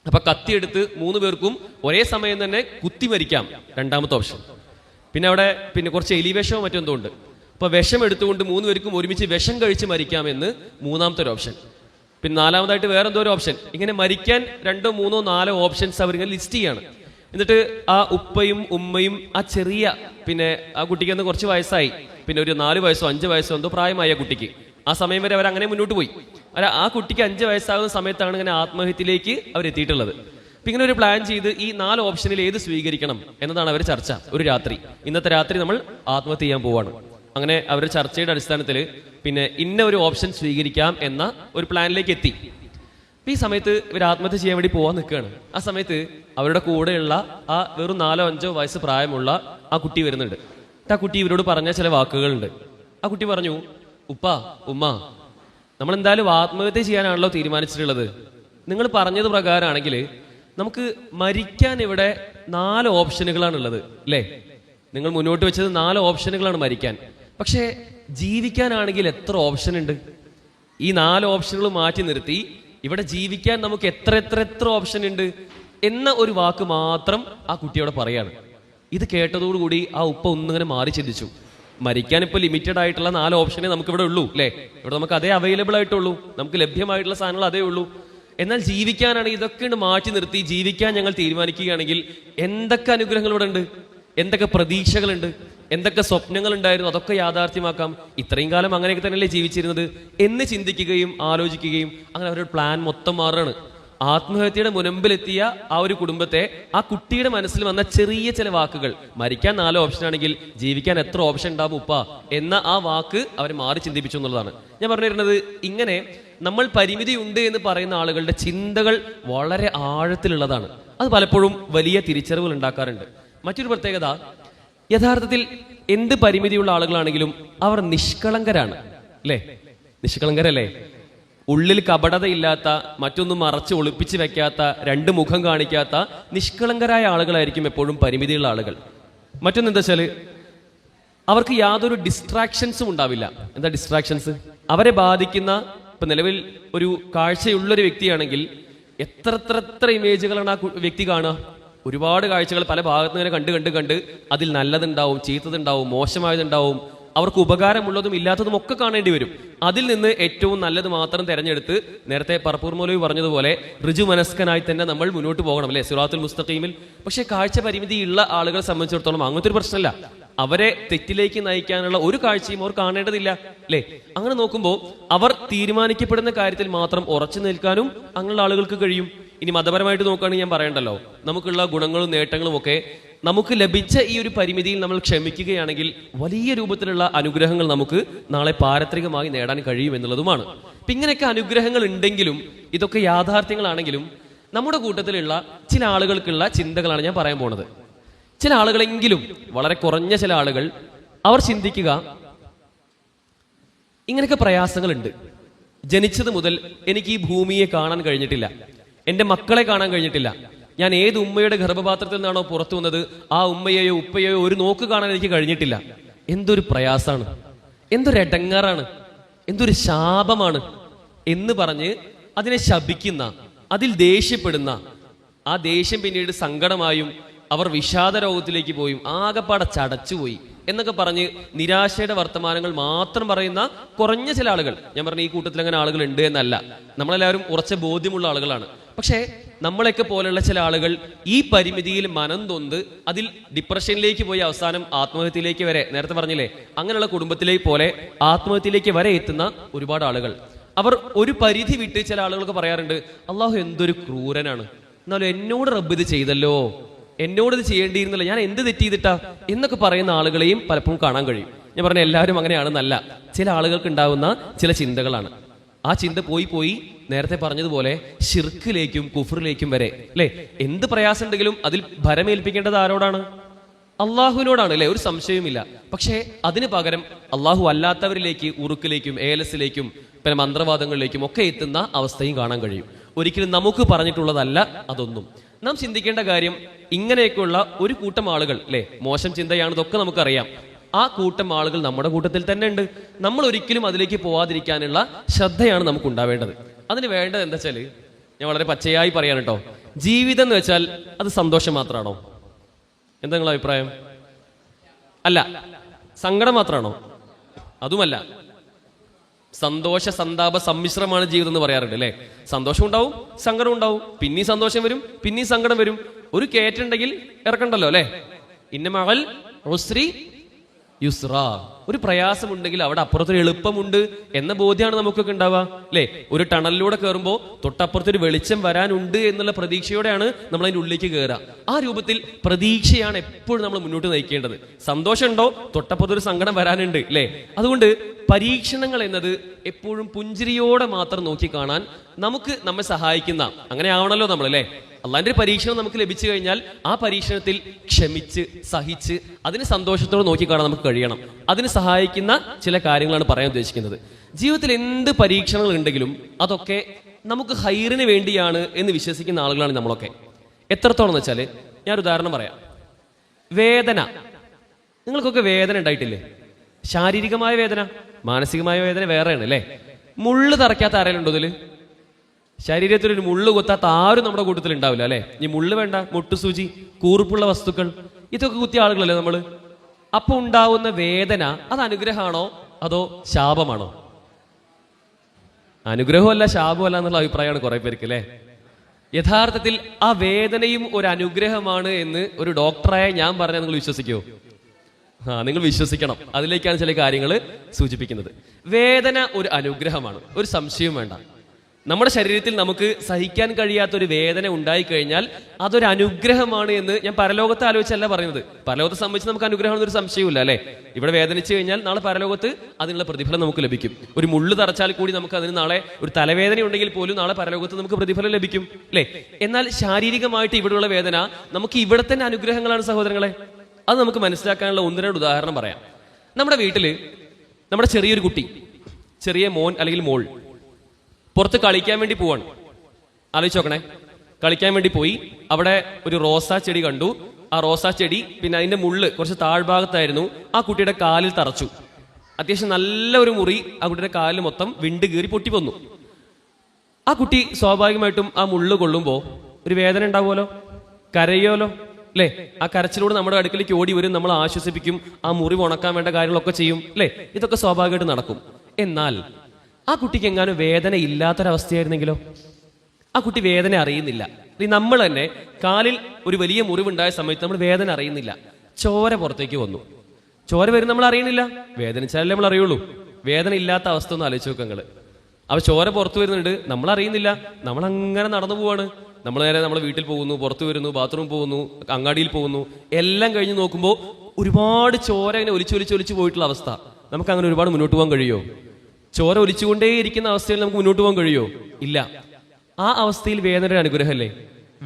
അപ്പൊ കത്തിയെടുത്ത് 3 പേർക്കും ഒരേ സമയം തന്നെ കുത്തി മരിക്കാം, രണ്ടാമത്തെ ഓപ്ഷൻ. പിന്നെ അവിടെ കുറച്ച് എലിവേഷമോ മറ്റെന്തോ ഉണ്ട്. അപ്പൊ വിഷം എടുത്തുകൊണ്ട് 3 പേർക്കും ഒരുമിച്ച് വിഷം കഴിച്ച് മരിക്കാമെന്ന് മൂന്നാമത്തെ ഒരു ഓപ്ഷൻ. പിന്നെ നാലാമതായിട്ട് വേറെ എന്തോ ഒരു ഓപ്ഷൻ. ഇങ്ങനെ മരിക്കാൻ 2, 3, 4 ഓപ്ഷൻസ് അവരിങ്ങനെ ലിസ്റ്റ് ചെയ്യാണ്. എന്നിട്ട് ആ ഉപ്പയും ഉമ്മയും ആ ചെറിയ ആ കുട്ടിക്ക് അന്ന് കുറച്ച് വയസ്സായി, പിന്നെ ഒരു 4 വയസ്സോ 5 വയസ്സോ എന്തോ പ്രായമായ കുട്ടിക്ക്. ആ സമയം വരെ അവർ അങ്ങനെ മുന്നോട്ട് പോയി. അല്ല, ആ കുട്ടിക്ക് 5 വയസ്സാകുന്ന സമയത്താണ് ഇങ്ങനെ ആത്മഹത്യയിലേക്ക് അവരെത്തിയിട്ടുള്ളത്. അപ്പൊ ഇങ്ങനെ ഒരു പ്ലാൻ ചെയ്ത് ഈ 4 ഓപ്ഷനിൽ ഏത് സ്വീകരിക്കണം എന്നതാണ് അവർ ചർച്ച. ഒരു രാത്രി, ഇന്നത്തെ രാത്രി നമ്മൾ ആത്മഹത്യ ചെയ്യാൻ പോവാണ്. അങ്ങനെ അവരുടെ ചർച്ചയുടെ അടിസ്ഥാനത്തിൽ ഇന്ന ഒരു ഓപ്ഷൻ സ്വീകരിക്കാം എന്ന ഒരു പ്ലാനിലേക്ക് എത്തി. ഈ സമയത്ത് ഇവർ ആത്മഹത്യ ചെയ്യാൻ വേണ്ടി പോകാൻ നിൽക്കുകയാണ്. ആ സമയത്ത് അവരുടെ കൂടെയുള്ള ആ വെറും 4 5 വയസ്സ് പ്രായമുള്ള ആ കുട്ടി വരുന്നുണ്ട്. ആ കുട്ടി ഇവരോട് പറഞ്ഞ ചില വാക്കുകളുണ്ട്. ആ കുട്ടി പറഞ്ഞു, ഉപ്പ ഉമ്മ, നമ്മൾ എന്തായാലും ആത്മഹത്യ ചെയ്യാനാണല്ലോ തീരുമാനിച്ചിട്ടുള്ളത്. നിങ്ങൾ പറഞ്ഞത് പ്രകാരമാണെങ്കിൽ നമുക്ക് മരിക്കാൻ ഇവിടെ 4 ഓപ്ഷനുകളാണുള്ളത് അല്ലേ? നിങ്ങൾ മുന്നോട്ട് വെച്ചത് 4 ഓപ്ഷനുകളാണ് മരിക്കാൻ. പക്ഷേ ജീവിക്കാനാണെങ്കിൽ എത്ര ഓപ്ഷൻ ഉണ്ട്? ഈ 4 ഓപ്ഷനുകൾ മാറ്റി നിർത്തി ഇവിടെ ജീവിക്കാൻ നമുക്ക് എത്ര ഓപ്ഷൻ ഉണ്ട് എന്ന ഒരു വാക്ക് മാത്രം ആ കുട്ടിയോട് പറയാണ്. ഇത് കേട്ടതോടുകൂടി ആ ഉപ്പ ഒന്നിങ്ങനെ മാറി ചിന്തിച്ചു. മരിക്കാൻ ഇപ്പോൾ ലിമിറ്റഡ് ആയിട്ടുള്ള 4 ഓപ്ഷനേ നമുക്ക് ഇവിടെ ഉള്ളൂ അല്ലേ? ഇവിടെ നമുക്ക് അതേ അവൈലബിൾ ആയിട്ടുള്ളൂ, നമുക്ക് ലഭ്യമായിട്ടുള്ള സാധനങ്ങൾ അതേ ഉള്ളൂ. എന്നാൽ ജീവിക്കാനാണെങ്കിൽ ഇതൊക്കെ മാറ്റി നിർത്തി ജീവിക്കാൻ ഞങ്ങൾ തീരുമാനിക്കുകയാണെങ്കിൽ എന്തൊക്കെ അനുഗ്രഹങ്ങൾ ഇവിടെ ഉണ്ട്, എന്തൊക്കെ പ്രതീക്ഷകളുണ്ട്, എന്തൊക്കെ സ്വപ്നങ്ങൾ ഉണ്ടായിരുന്നു, അതൊക്കെ യാഥാർത്ഥ്യമാക്കാം. ഇത്രയും കാലം അങ്ങനെയൊക്കെ തന്നെയല്ലേ ജീവിച്ചിരുന്നത് എന്ന് ചിന്തിക്കുകയും ആലോചിക്കുകയും അങ്ങനെ അവരുടെ പ്ലാൻ മൊത്തം മാറുകയാണ്. ആത്മഹത്യയുടെ മുനമ്പിലെത്തിയ ആ ഒരു കുടുംബത്തെ ആ കുട്ടിയുടെ മനസ്സിൽ വന്ന ചെറിയ ചില വാക്കുകൾ, മരിക്കാൻ 4 ഓപ്ഷൻ ആണെങ്കിൽ ജീവിക്കാൻ എത്ര ഓപ്ഷൻ ഉണ്ടാവും ഉപ്പ എന്ന ആ വാക്ക് അവരെ മാറി ചിന്തിപ്പിച്ചു എന്നുള്ളതാണ് ഞാൻ പറഞ്ഞിരുന്നത്. ഇങ്ങനെ നമ്മൾ പരിമിതി ഉണ്ട് എന്ന് പറയുന്ന ആളുകളുടെ ചിന്തകൾ വളരെ ആഴത്തിലുള്ളതാണ്. അത് പലപ്പോഴും വലിയ തിരിച്ചറിവുകൾ ഉണ്ടാക്കാറുണ്ട്. മറ്റൊരു പ്രത്യേകത, യഥാർത്ഥത്തിൽ എന്ത് പരിമിതിയുള്ള ആളുകളാണെങ്കിലും അവർ നിഷ്കളങ്കരാണ് അല്ലേ? നിഷ്കളങ്കരല്ലേ? ഉള്ളിൽ കപടതയില്ലാത്ത, മറ്റൊന്നും മറച്ച് ഒളിപ്പിച്ച് വെക്കാത്ത, 2 മുഖം കാണിക്കാത്ത നിഷ്കളങ്കരായ ആളുകളായിരിക്കും എപ്പോഴും പരിമിതിയുള്ള ആളുകൾ. മറ്റൊന്നെന്താ വെച്ചാൽ അവർക്ക് യാതൊരു ഡിസ്ട്രാക്ഷൻസും ഉണ്ടാവില്ല. എന്താ ഡിസ്ട്രാക്ഷൻസ്? അവരെ ബാധിക്കുന്ന, ഇപ്പൊ നിലവിൽ ഒരു കാഴ്ചയുള്ളൊരു വ്യക്തിയാണെങ്കിൽ എത്ര ഇമേജുകളാണ് ആ വ്യക്തി കാണുക? ഒരുപാട് കാഴ്ചകൾ പല ഭാഗത്ത് നിന്ന് കണ്ട് അതിൽ നല്ലതുണ്ടാവും, ചീത്തതുണ്ടാവും, മോശമായതുണ്ടാവും, അവർക്ക് ഉപകാരമുള്ളതും ഇല്ലാത്തതും ഒക്കെ കാണേണ്ടി വരും. അതിൽ നിന്ന് ഏറ്റവും നല്ലത് മാത്രം തിരഞ്ഞെടുത്ത്, നേരത്തെ പറപ്പൂർ മൗലവി പറഞ്ഞതുപോലെ ഋജു മനസ്കനായി തന്നെ നമ്മൾ മുന്നോട്ട് പോകണം അല്ലെ, സിറാത്തുൽ മുസ്തഖീമിൽ. പക്ഷെ കാഴ്ച പരിമിതിയുള്ള ആളുകളെ സംബന്ധിച്ചിടത്തോളം അങ്ങനത്തെ ഒരു പ്രശ്നമല്ല. അവരെ തെറ്റിലേക്ക് നയിക്കാനുള്ള ഒരു കാഴ്ചയും അവർ കാണേണ്ടതില്ല അല്ലേ? അങ്ങനെ നോക്കുമ്പോൾ അവർ തീരുമാനിക്കപ്പെടുന്ന കാര്യത്തിൽ മാത്രം ഉറച്ചു നിൽക്കാനും അങ്ങനെയുള്ള ആളുകൾക്ക് കഴിയും. ഇനി മതപരമായിട്ട് നോക്കുകയാണെങ്കിൽ ഞാൻ പറയണ്ടല്ലോ, നമുക്കുള്ള ഗുണങ്ങളും നേട്ടങ്ങളും ഒക്കെ നമുക്ക് ലഭിച്ച ഈ ഒരു പരിമിതിയിൽ നമ്മൾ ക്ഷമിക്കുകയാണെങ്കിൽ വലിയ രൂപത്തിലുള്ള അനുഗ്രഹങ്ങൾ നമുക്ക് നാളെ പാരത്രികമായി നേടാൻ കഴിയും എന്നുള്ളതുമാണ്. അപ്പൊ ഇങ്ങനെയൊക്കെ അനുഗ്രഹങ്ങൾ ഉണ്ടെങ്കിലും, ഇതൊക്കെ യാഥാർത്ഥ്യങ്ങളാണെങ്കിലും, നമ്മുടെ കൂട്ടത്തിലുള്ള ചില ആളുകൾക്കുള്ള ചിന്തകളാണ് ഞാൻ പറയാൻ പോണത്. ചില ആളുകളെങ്കിലും, വളരെ കുറഞ്ഞ ചില ആളുകൾ, അവർ ചിന്തിക്കുക ഇങ്ങനെയൊക്കെ പ്രയാസങ്ങളുണ്ട്. ജനിച്ചത് മുതൽ എനിക്ക് ഈ ഭൂമിയെ കാണാൻ കഴിഞ്ഞിട്ടില്ല, എൻ്റെ മക്കളെ കാണാൻ കഴിഞ്ഞിട്ടില്ല. ഞാൻ ഏത് ഉമ്മയുടെ ഗർഭപാത്രത്തിൽ നിന്നാണോ പുറത്തു വന്നത് ആ ഉമ്മയെയോ ഉപ്പയെയോ ഒരു നോക്ക് കാണാൻ എനിക്ക് കഴിഞ്ഞിട്ടില്ല. എന്തൊരു പ്രയാസാണ്, എന്തൊരു എടങ്ങാറാണ്, എന്തൊരു ശാപമാണ് എന്ന് പറഞ്ഞ് അതിനെ ശപിക്കുന്ന, അതിൽ ദേഷ്യപ്പെടുന്ന, ആ ദേഷ്യം പിന്നീട് സങ്കടമായും അവർ വിഷാദ രോഗത്തിലേക്ക് പോയും ആകെപ്പാടെ ചടച്ചുപോയി എന്നൊക്കെ പറഞ്ഞ് നിരാശയുടെ വർത്തമാനങ്ങൾ മാത്രം പറയുന്ന കുറഞ്ഞ ചില ആളുകൾ, ഞാൻ പറഞ്ഞ ഈ കൂട്ടത്തിൽ അങ്ങനെ ആളുകൾ ഉണ്ട് എന്നല്ല, നമ്മളെല്ലാവരും ഉറച്ച ബോധ്യമുള്ള ആളുകളാണ്. പക്ഷേ നമ്മളെയൊക്കെ പോലെയുള്ള ചില ആളുകൾ ഈ പരിമിതിയിൽ മനം തൊന്ത് അതിൽ ഡിപ്രഷനിലേക്ക് പോയി അവസാനം ആത്മഹത്യയിലേക്ക് വരെ, നേരത്തെ പറഞ്ഞില്ലേ, അങ്ങനെയുള്ള കുടുംബത്തിലേക്ക് പോലെ ആത്മഹത്യയിലേക്ക് വരെ എത്തുന്ന ഒരുപാട് ആളുകൾ. അവർ ഒരു പരിധി വിട്ട് ചില ആളുകൾക്ക് പറയാറുണ്ട്, അള്ളാഹു എന്തൊരു ക്രൂരനാണ്, എന്നാലും എന്നോട് റബ്ബ് ഇത് ചെയ്തല്ലോ, എന്നോട് ഇത് ചെയ്യേണ്ടിയിരുന്നില്ല, ഞാൻ എന്ത് തെറ്റ് ചെയ്തിട്ടാ എന്നൊക്കെ പറയുന്ന ആളുകളെയും പലപ്പോഴും കാണാൻ കഴിയും. ഞാൻ പറഞ്ഞ എല്ലാവരും അങ്ങനെയാണെന്നല്ല, ചില ആളുകൾക്ക് ഉണ്ടാകുന്ന ചില ചിന്തകളാണ്. ആ ചിന്ത പോയി നേരത്തെ പറഞ്ഞതുപോലെ ശിർക്കിലേക്കും കുഫറിലേക്കും വരെ അല്ലെ. എന്ത് പ്രയാസം ഉണ്ടെങ്കിലും അതിൽ ഭരമേൽപ്പിക്കേണ്ടത് ആരോടാണ്? അള്ളാഹുവിനോടാണ് അല്ലെ, ഒരു സംശയവുമില്ല. പക്ഷേ അതിന് പകരം അള്ളാഹു അല്ലാത്തവരിലേക്ക്, ഉറുക്കിലേക്കും ഏലസിലേക്കും പിന്നെ മന്ത്രവാദങ്ങളിലേക്കും ഒക്കെ എത്തുന്ന അവസ്ഥയും കാണാൻ കഴിയും. ഒരിക്കലും നമുക്ക് പറഞ്ഞിട്ടുള്ളതല്ല അതൊന്നും. നാം ചിന്തിക്കേണ്ട കാര്യം, ഇങ്ങനെയൊക്കെയുള്ള ഒരു കൂട്ടം ആളുകൾ അല്ലെ, മോശം ചിന്തയാണിതൊക്കെ നമുക്കറിയാം, ആ കൂട്ടം ആളുകൾ നമ്മുടെ കൂട്ടത്തിൽ തന്നെ ഉണ്ട്. നമ്മൾ ഒരിക്കലും അതിലേക്ക് പോവാതിരിക്കാനുള്ള ശ്രദ്ധയാണ് നമുക്ക് ഉണ്ടാവേണ്ടത്. അതിന് വേണ്ടത് എന്താ വെച്ചാല്, ഞാൻ വളരെ പച്ചയായി പറയാൻ കേട്ടോ, ജീവിതം എന്ന് വെച്ചാൽ അത് സന്തോഷം മാത്രമാണോ? എന്താ നിങ്ങളുടെ അഭിപ്രായം? അല്ല. സങ്കടം മാത്രമാണോ? അതുമല്ല. സന്തോഷ സന്താപ സമ്മിശ്രമാണ് ജീവിതം എന്ന് പറയാറുണ്ട് അല്ലെ. സന്തോഷം ഉണ്ടാവും, സങ്കടം ഉണ്ടാവും, പിന്നീ സന്തോഷം വരും, പിന്നീ സങ്കടം വരും. ഒരു കയറ്റുണ്ടെങ്കിൽ ഇറക്കണ്ടല്ലോ അല്ലെ. ഇന്നമഅൽ ഉസ്രി യുസ്ര, ഒരു പ്രയാസമുണ്ടെങ്കിൽ അവിടെ അപ്പുറത്തൊരു എളുപ്പമുണ്ട് എന്ന ബോധ്യമാണ് നമുക്കൊക്കെ ഉണ്ടാവുക അല്ലെ. ഒരു ടണലിലൂടെ കയറുമ്പോൾ തൊട്ടപ്പുറത്തൊരു വെളിച്ചം വരാനുണ്ട് എന്നുള്ള പ്രതീക്ഷയോടെയാണ് നമ്മൾ അതിൻ്റെ ഉള്ളിലേക്ക് കയറുക. ആ രൂപത്തിൽ പ്രതീക്ഷയാണ് എപ്പോഴും നമ്മൾ മുന്നോട്ട് നയിക്കേണ്ടത്. സന്തോഷം ഉണ്ടോ, തൊട്ടപ്പുറത്തൊരു സങ്കടം വരാനുണ്ട് അല്ലെ. അതുകൊണ്ട് പരീക്ഷണങ്ങൾ എന്നത് എപ്പോഴും പുഞ്ചിരിയോടെ മാത്രം നോക്കി കാണാൻ നമ്മെ സഹായിക്കുന്ന, അങ്ങനെ ആവണല്ലോ നമ്മൾ അല്ലെ. അള്ളാന്റെ പരീക്ഷണം നമുക്ക് ലഭിച്ചു കഴിഞ്ഞാൽ ആ പരീക്ഷണത്തിൽ ക്ഷമിച്ച് സഹിച്ച് അതിന് സന്തോഷത്തോടെ നോക്കിക്കാണാൻ നമുക്ക് കഴിയണം. അതിന് സഹായിക്കുന്ന ചില കാര്യങ്ങളാണ് പറയാൻ ഉദ്ദേശിക്കുന്നത്. ജീവിതത്തിൽ എന്ത് പരീക്ഷണങ്ങൾ ഉണ്ടെങ്കിലും അതൊക്കെ നമുക്ക് ഹൈറിന് വേണ്ടിയാണ് എന്ന് വിശ്വസിക്കുന്ന ആളുകളാണ് നമ്മളൊക്കെ. എത്രത്തോളം എന്ന് വെച്ചാൽ ഞാനൊരു ഉദാഹരണം പറയാം. വേദന, നിങ്ങൾക്കൊക്കെ വേദന ഉണ്ടായിട്ടില്ലേ? ശാരീരികമായ വേദന, മാനസികമായ വേദന വേറെയാണ് അല്ലേ. മുള്ളു തറയ്ക്കാത്ത ആരെങ്കിലും ഉണ്ടോ ഇതില്? ശരീരത്തിൽ ഒരു മുള്ളു കൊത്താത്ത ആരും നമ്മുടെ കൂട്ടത്തിൽ ഉണ്ടാവില്ല അല്ലെ. ഈ മുള്ളു വേണ്ട, മുട്ടുസൂചി, കൂർപ്പുള്ള വസ്തുക്കൾ, ഇതൊക്കെ കുത്തിയ ആളുകളല്ലേ നമ്മള്. അപ്പൊ ഉണ്ടാവുന്ന വേദന അത് അനുഗ്രഹമാണോ അതോ ശാപമാണോ? അനുഗ്രഹമല്ല ശാപമല്ല എന്നുള്ള അഭിപ്രായമാണ് കുറെ പേർക്ക് അല്ലെ. യഥാർത്ഥത്തിൽ ആ വേദനയും ഒരു അനുഗ്രഹമാണ് എന്ന് ഒരു ഡോക്ടറായ ഞാൻ പറഞ്ഞാൽ നിങ്ങൾ വിശ്വസിക്കുമോ? നിങ്ങൾ വിശ്വസിക്കണം. അതിലേക്കാണ് ചില കാര്യങ്ങൾ സൂചിപ്പിക്കുന്നത്. വേദന ഒരു അനുഗ്രഹമാണ്, ഒരു സംശയവും വേണ്ട. നമ്മുടെ ശരീരത്തിൽ നമുക്ക് സഹിക്കാൻ കഴിയാത്തൊരു വേദന ഉണ്ടായിക്കഴിഞ്ഞാൽ അതൊരു അനുഗ്രഹമാണ് എന്ന് ഞാൻ പരലോകത്തെ ആലോചിച്ചല്ല പറയുന്നത്. പരലോകത്തെ സംബന്ധിച്ച് നമുക്ക് അനുഗ്രഹം ഒരു സംശയമില്ല അല്ലെ. ഇവിടെ വേദനിച്ചു കഴിഞ്ഞാൽ നാളെ പരലോകത്ത് അതിനുള്ള പ്രതിഫലം നമുക്ക് ലഭിക്കും. ഒരു മുള്ളു തറച്ചാൽ കൂടി നമുക്ക് അതിന് നാളെ, ഒരു തലവേദന ഉണ്ടെങ്കിൽ പോലും നാളെ പരലോകത്ത് നമുക്ക് പ്രതിഫലം ലഭിക്കും അല്ലെ. എന്നാൽ ശാരീരികമായിട്ട് ഇവിടെയുള്ള വേദന നമുക്ക് ഇവിടെ തന്നെ അനുഗ്രഹങ്ങളാണ് സഹോദരങ്ങളെ. അത് നമുക്ക് മനസ്സിലാക്കാനുള്ള ഒന്ന് രണ്ട് ഉദാഹരണം പറയാം. നമ്മുടെ വീട്ടില് നമ്മുടെ ചെറിയൊരു കുട്ടി, ചെറിയ മോൻ അല്ലെങ്കിൽ മോൾ പുറത്ത് കളിക്കാൻ വേണ്ടി പോവാണ്. ആലോചിച്ച് നോക്കണേ. കളിക്കാൻ വേണ്ടി പോയി, അവിടെ ഒരു റോസാ ചെടി കണ്ടു. ആ റോസാ ചെടി പിന്നെ അതിന്റെ മുള്ള് കുറച്ച് താഴ്ഭാഗത്തായിരുന്നു. ആ കുട്ടിയുടെ കാലിൽ തറച്ചു. അത്യാവശ്യം നല്ല ഒരു മുറി ആ കുട്ടിയുടെ കാലിൽ മൊത്തം വിണ്ട് കീറി പൊട്ടി വന്നു. ആ കുട്ടി സ്വാഭാവികമായിട്ടും ആ മുള്ള് കൊള്ളുമ്പോൾ ഒരു വേദന ഉണ്ടാവുമല്ലോ, കരയോലോ അല്ലെ. ആ കരച്ചിലൂടെ നമ്മുടെ അടുക്കലേക്ക് ഓടി വരും, നമ്മൾ ആശ്വസിപ്പിക്കും, ആ മുറിവ് ഉണക്കാൻ വേണ്ട കാര്യങ്ങളൊക്കെ ചെയ്യും അല്ലെ. ഇതൊക്കെ സ്വാഭാവികമായിട്ട് നടക്കും. എന്നാൽ ആ കുട്ടിക്ക് എങ്ങാനും വേദന ഇല്ലാത്തൊരവസ്ഥയായിരുന്നെങ്കിലോ? ആ കുട്ടി വേദന അറിയുന്നില്ല. നമ്മൾ തന്നെ കാലിൽ ഒരു വലിയ മുറിവുണ്ടായ സമയത്ത് നമ്മൾ വേദന അറിയുന്നില്ല, ചോര പുറത്തേക്ക് വന്നു. ചോര വരും, നമ്മൾ അറിയുന്നില്ല. വേദനിച്ചാലേ നമ്മൾ അറിയുള്ളൂ. വേദന ഇല്ലാത്ത അവസ്ഥ ഒന്ന് ആലോചിച്ച് നോക്കുക നിങ്ങള്. അവ ചോര പുറത്തു വരുന്നുണ്ട്, നമ്മൾ അറിയുന്നില്ല, നമ്മൾ അങ്ങനെ നടന്നു പോവാണ്. നമ്മൾ നേരെ നമ്മുടെ വീട്ടിൽ പോകുന്നു, പുറത്തു വരുന്നു, ബാത്റൂം പോകുന്നു, അങ്ങാടിയിൽ പോകുന്നു, എല്ലാം കഴിഞ്ഞ് നോക്കുമ്പോൾ ഒരുപാട് ചോര ഇങ്ങനെ ഒലിച്ചൊലിച്ച് പോയിട്ടുള്ള അവസ്ഥ. നമുക്ക് അങ്ങനെ ഒരുപാട് മുന്നോട്ട് പോകാൻ കഴിയുമോ? ചോര ഒലിച്ചുകൊണ്ടേയിരിക്കുന്ന അവസ്ഥയിൽ നമുക്ക് മുന്നോട്ട് പോകാൻ കഴിയുമോ? ഇല്ല. ആ അവസ്ഥയിൽ വേദനയുടെ അനുഗ്രഹമല്ലേ.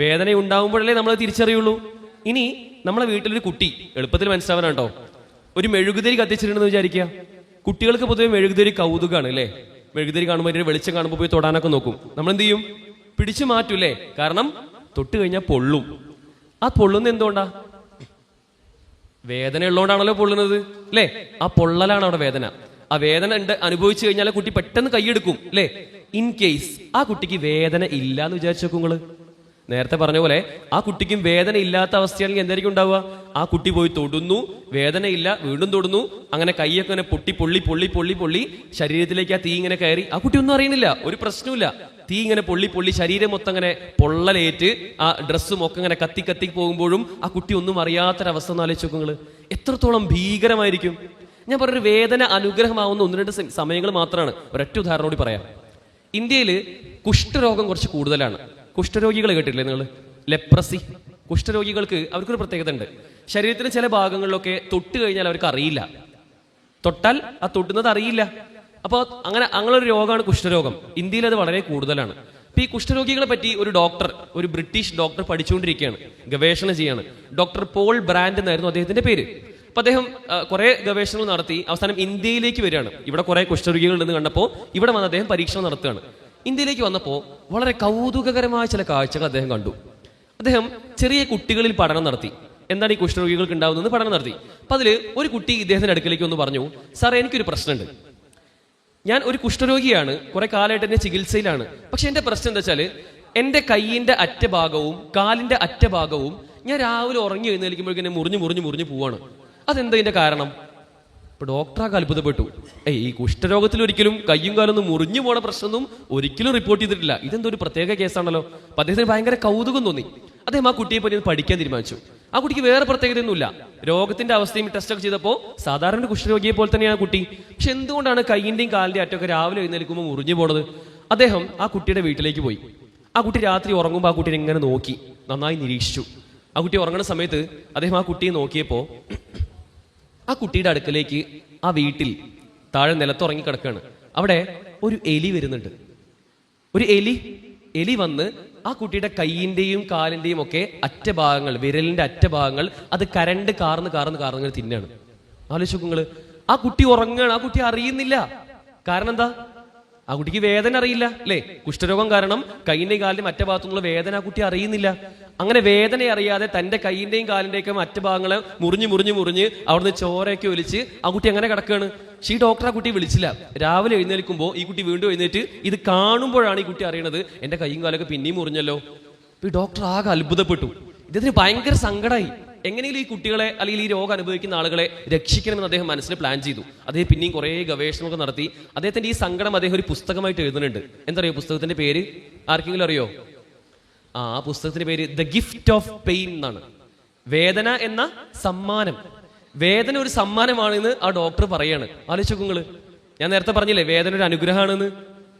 വേദന ഉണ്ടാകുമ്പോഴല്ലേ നമ്മൾ തിരിച്ചറിയുള്ളൂ. ഇനി നമ്മളെ വീട്ടിലൊരു കുട്ടി, എളുപ്പത്തിൽ മനസ്സിലാവാനാട്ടോ, ഒരു മെഴുകുതിരി കത്തിച്ചിട്ടുണ്ടെന്ന് വിചാരിക്കുക. കുട്ടികൾക്ക് പൊതുവെ മെഴുകുതിരി കൗതുകമാണ് അല്ലേ? മെഴുകുതിരി കാണുമ്പോൾ അതിന്റെ വെളിച്ചം കാണുമ്പോൾ പോയി തൊടാനൊക്കെ നോക്കും. നമ്മൾ എന്ത് ചെയ്യും? പിടിച്ചു മാറ്റൂല്ലേ? കാരണം തൊട്ട് കഴിഞ്ഞാൽ പൊള്ളും. ആ പൊള്ളുന്ന എന്തുകൊണ്ടാ? വേദന ഉള്ളതുകൊണ്ടാണല്ലോ പൊള്ളുന്നത് അല്ലേ? ആ പൊള്ളലാണ് അവിടെ വേദന. ആ വേദന അനുഭവിച്ചു കഴിഞ്ഞാൽ കുട്ടി പെട്ടെന്ന് കൈയെടുക്കും അല്ലേ? ഇൻ കേസ് ആ കുട്ടിക്ക് വേദന ഇല്ല എന്ന് വിചാരിച്ചു നോക്കും നിങ്ങള്. നേരത്തെ പറഞ്ഞ പോലെ ആ കുട്ടിക്കും വേദന ഇല്ലാത്ത അവസ്ഥയാണെങ്കിൽ എന്തായിരിക്കും ഉണ്ടാവുക? ആ കുട്ടി പോയി തൊടുന്നു, വേദനയില്ല, വീണ്ടും തൊടുന്നു, അങ്ങനെ കൈയൊക്കെ ഇങ്ങനെ പൊട്ടി പൊള്ളി പൊള്ളി പൊള്ളി പൊള്ളി ശരീരത്തിലേക്ക് ആ തീ ഇങ്ങനെ കയറി. ആ കുട്ടി ഒന്നും അറിയണില്ല, ഒരു പ്രശ്നമില്ല. തീ ഇങ്ങനെ പൊള്ളി പൊള്ളി ശരീരം മൊത്തം അങ്ങനെ പൊള്ളലേറ്റ് ആ ഡ്രസ്സും ഒക്കെ ഇങ്ങനെ കത്തി കത്തി പോകുമ്പോഴും ആ കുട്ടി ഒന്നും അറിയാത്തൊരവസ്ഥ ഒന്ന് ആലോചിച്ച് നോക്കുങ്ങൾ. എത്രത്തോളം ഭീകരമായിരിക്കും. ഞാൻ പറഞ്ഞൊരു വേദന അനുഗ്രഹമാവുന്ന ഒന്ന് രണ്ട് സമയങ്ങൾ മാത്രമാണ്. ഒരൊറ്റ ഉദാഹരണം കൂടി പറയാം. ഇന്ത്യയിൽ കുഷ്ഠരോഗം കുറച്ച് കൂടുതലാണ്. കുഷ്ഠരോഗികൾ കേട്ടില്ലേ നിങ്ങൾ? ലെപ്രസി. കുഷ്ഠരോഗികൾക്ക് അവർക്കൊരു പ്രത്യേകത ഉണ്ട്. ശരീരത്തിന് ചില ഭാഗങ്ങളിലൊക്കെ തൊട്ട് കഴിഞ്ഞാൽ അവർക്ക് അറിയില്ല. തൊട്ടാൽ ആ തൊട്ടുന്നത് അറിയില്ല. അപ്പോൾ അങ്ങനൊരു രോഗമാണ് കുഷ്ഠരോഗം. ഇന്ത്യയിൽ അത് വളരെ കൂടുതലാണ്. അപ്പൊ ഈ കുഷ്ഠരോഗികളെ പറ്റി ഒരു ബ്രിട്ടീഷ് ഡോക്ടർ പഠിച്ചുകൊണ്ടിരിക്കുകയാണ്, ഗവേഷണം ചെയ്യാണ്. ഡോക്ടർ പോൾ ബ്രാൻഡ് എന്നായിരുന്നു അദ്ദേഹത്തിന്റെ പേര്. അപ്പൊ അദ്ദേഹം കുറെ ഗവേഷണങ്ങൾ നടത്തി അവസാനം ഇന്ത്യയിലേക്ക് വരികയാണ്. ഇവിടെ കുറെ കുഷ്ഠരോഗികൾ ഉണ്ടെന്ന് കണ്ടപ്പോൾ ഇവിടെ വന്ന് അദ്ദേഹം പരീക്ഷണം നടത്തുകയാണ്. ഇന്ത്യയിലേക്ക് വന്നപ്പോൾ വളരെ കൗതുകകരമായ ചില കാഴ്ചകൾ അദ്ദേഹം കണ്ടു. അദ്ദേഹം ചെറിയ കുട്ടികളിൽ പഠനം നടത്തി. എന്താണ് ഈ കുഷ്ഠരോഗികൾക്ക് ഉണ്ടാവുന്നത് പഠനം നടത്തി. അപ്പൊ അതിൽ ഒരു കുട്ടി ഇദ്ദേഹത്തിന്റെ അടുക്കലേക്ക് ഒന്ന് പറഞ്ഞു, സാറേ എനിക്കൊരു പ്രശ്നമുണ്ട്. ഞാൻ ഒരു കുഷ്ഠരോഗിയാണ്, കുറെ കാലമായിട്ട് എന്റെ ചികിത്സയിലാണ്. പക്ഷെ എന്റെ പ്രശ്നം എന്താ വെച്ചാല് എന്റെ കൈയിന്റെ അറ്റഭാഗവും കാലിന്റെ അറ്റഭാഗവും ഞാൻ രാവിലെ ഉറങ്ങി എഴുന്നേൽക്കുമ്പോഴേക്കും മുറിഞ്ഞു മുറിഞ്ഞു മുറിഞ്ഞു പോവാണ്. അതെന്താ ഇതിന്റെ കാരണം? ഇപ്പൊ ഡോക്ടറാകെ അത്ഭുതപ്പെട്ടു. ഈ കുഷ്ഠരോഗത്തിൽ ഒരിക്കലും കയ്യും കാലൊന്നും മുറിഞ്ഞു പോണ പ്രശ്നമൊന്നും ഒരിക്കലും റിപ്പോർട്ട് ചെയ്തിട്ടില്ല. ഇതെന്തോ ഒരു പ്രത്യേക കേസാണല്ലോ. അപ്പൊ അദ്ദേഹത്തിന് ഭയങ്കര കൗതുകം തോന്നി. അദ്ദേഹം ആ കുട്ടിയെ പറ്റി പഠിക്കാൻ തീരുമാനിച്ചു. ആ കുട്ടിക്ക് വേറെ പ്രത്യേകതയൊന്നുമില്ല. രോഗത്തിന്റെ അവസ്ഥയും ടെസ്റ്റൊക്കെ ചെയ്തപ്പോൾ സാധാരണ ഒരു കുഷ്ഠരോഗിയെ പോലെ തന്നെയാണ് കുട്ടി. പക്ഷെ എന്തുകൊണ്ടാണ് കൈയിന്റെയും കാലിന്റെയും അറ്റമൊക്കെ രാവിലെ എഴുന്നേൽക്കുമ്പോൾ മുറിഞ്ഞു പോണത്? അദ്ദേഹം ആ കുട്ടിയുടെ വീട്ടിലേക്ക് പോയി. ആ കുട്ടി രാത്രി ഉറങ്ങുമ്പോൾ ആ കുട്ടിയെ ഇങ്ങനെ നോക്കി, നന്നായി നിരീക്ഷിച്ചു. ആ കുട്ടി ഉറങ്ങുന്ന സമയത്ത് അദ്ദേഹം ആ കുട്ടിയെ നോക്കിയപ്പോൾ ആ കുട്ടിയുടെ അടുക്കലേക്ക് ആ വീട്ടിൽ താഴെ നിലത്തുറങ്ങി കിടക്കുകയാണ്. അവിടെ ഒരു എലി വരുന്നുണ്ട്. ഒരു എലി വന്ന് ആ കുട്ടിയുടെ കൈയിന്റെയും കാലിന്റെയും ഒക്കെ അറ്റഭാഗങ്ങൾ, വിരലിന്റെ അറ്റഭാഗങ്ങൾ അത് കരണ്ട് കാർന്ന് തിന്നാണ്. ആലോചിക്കുങ്ങള്. ആ കുട്ടി ഉറങ്ങുകയാണ്, ആ കുട്ടി അറിയുന്നില്ല. കാരണം എന്താ? ആ കുട്ടിക്ക് വേദന അറിയില്ല അല്ലേ? കുഷ്ഠരോഗം കാരണം കൈയിന്റെയും കാലിന്റെയും മറ്റേ ഭാഗത്തുനിന്നുള്ള വേദന ആ കുട്ടി അറിയുന്നില്ല. അങ്ങനെ വേദന അറിയാതെ തന്റെ കൈയിന്റെയും കാലിന്റെയൊക്കെ മറ്റു ഭാഗങ്ങള് മുറിഞ്ഞ് അവിടുന്ന് ചോരയൊക്കെ ഒലിച്ച് ആ കുട്ടി അങ്ങനെ കിടക്കുകയാണ്. പക്ഷേ ഈ ഡോക്ടർ ആ കുട്ടി വിളിച്ചില്ല. രാവിലെ എഴുന്നേൽക്കുമ്പോൾ ഈ കുട്ടി വീണ്ടും എഴുന്നേറ്റ് ഇത് കാണുമ്പോഴാണ് ഈ കുട്ടി അറിയണത് എന്റെ കൈയും കാലൊക്കെ പിന്നെയും മുറിഞ്ഞല്ലോ. ഈ ഡോക്ടർ ആകെ അത്ഭുതപ്പെട്ടു. ഇതിന് ഭയങ്കര സങ്കടമായി. എങ്ങനെയും ഈ കുട്ടികളെ അല്ലെങ്കിൽ ഈ രോഗം അനുഭവിക്കുന്ന ആളുകളെ രക്ഷിക്കണമെന്ന് അദ്ദേഹം മനസ്സിൽ പ്ലാൻ ചെയ്തു. അദ്ദേഹം പിന്നെയും കുറേ ഗവേഷണമൊക്കെ നടത്തി. അദ്ദേഹത്തിന്റെ ഈ സങ്കടം അദ്ദേഹം ഒരു പുസ്തകമായിട്ട് എഴുതുന്നുണ്ട്. എന്തറിയോ പുസ്തകത്തിന്റെ പേര്? ആർക്കെങ്കിലും അറിയോ? ആ പുസ്തകത്തിന്റെ പേര് ദ ഗിഫ്റ്റ് ഓഫ് പെയിൻ എന്നാണ്. വേദന എന്ന സമ്മാനം. വേദന ഒരു സമ്മാനമാണെന്ന് ആ ഡോക്ടർ പറയാണ്. ആലോചിക്കുങ്ങള്. ഞാൻ നേരത്തെ പറഞ്ഞില്ലേ വേദന ഒരു അനുഗ്രഹമാണെന്ന്.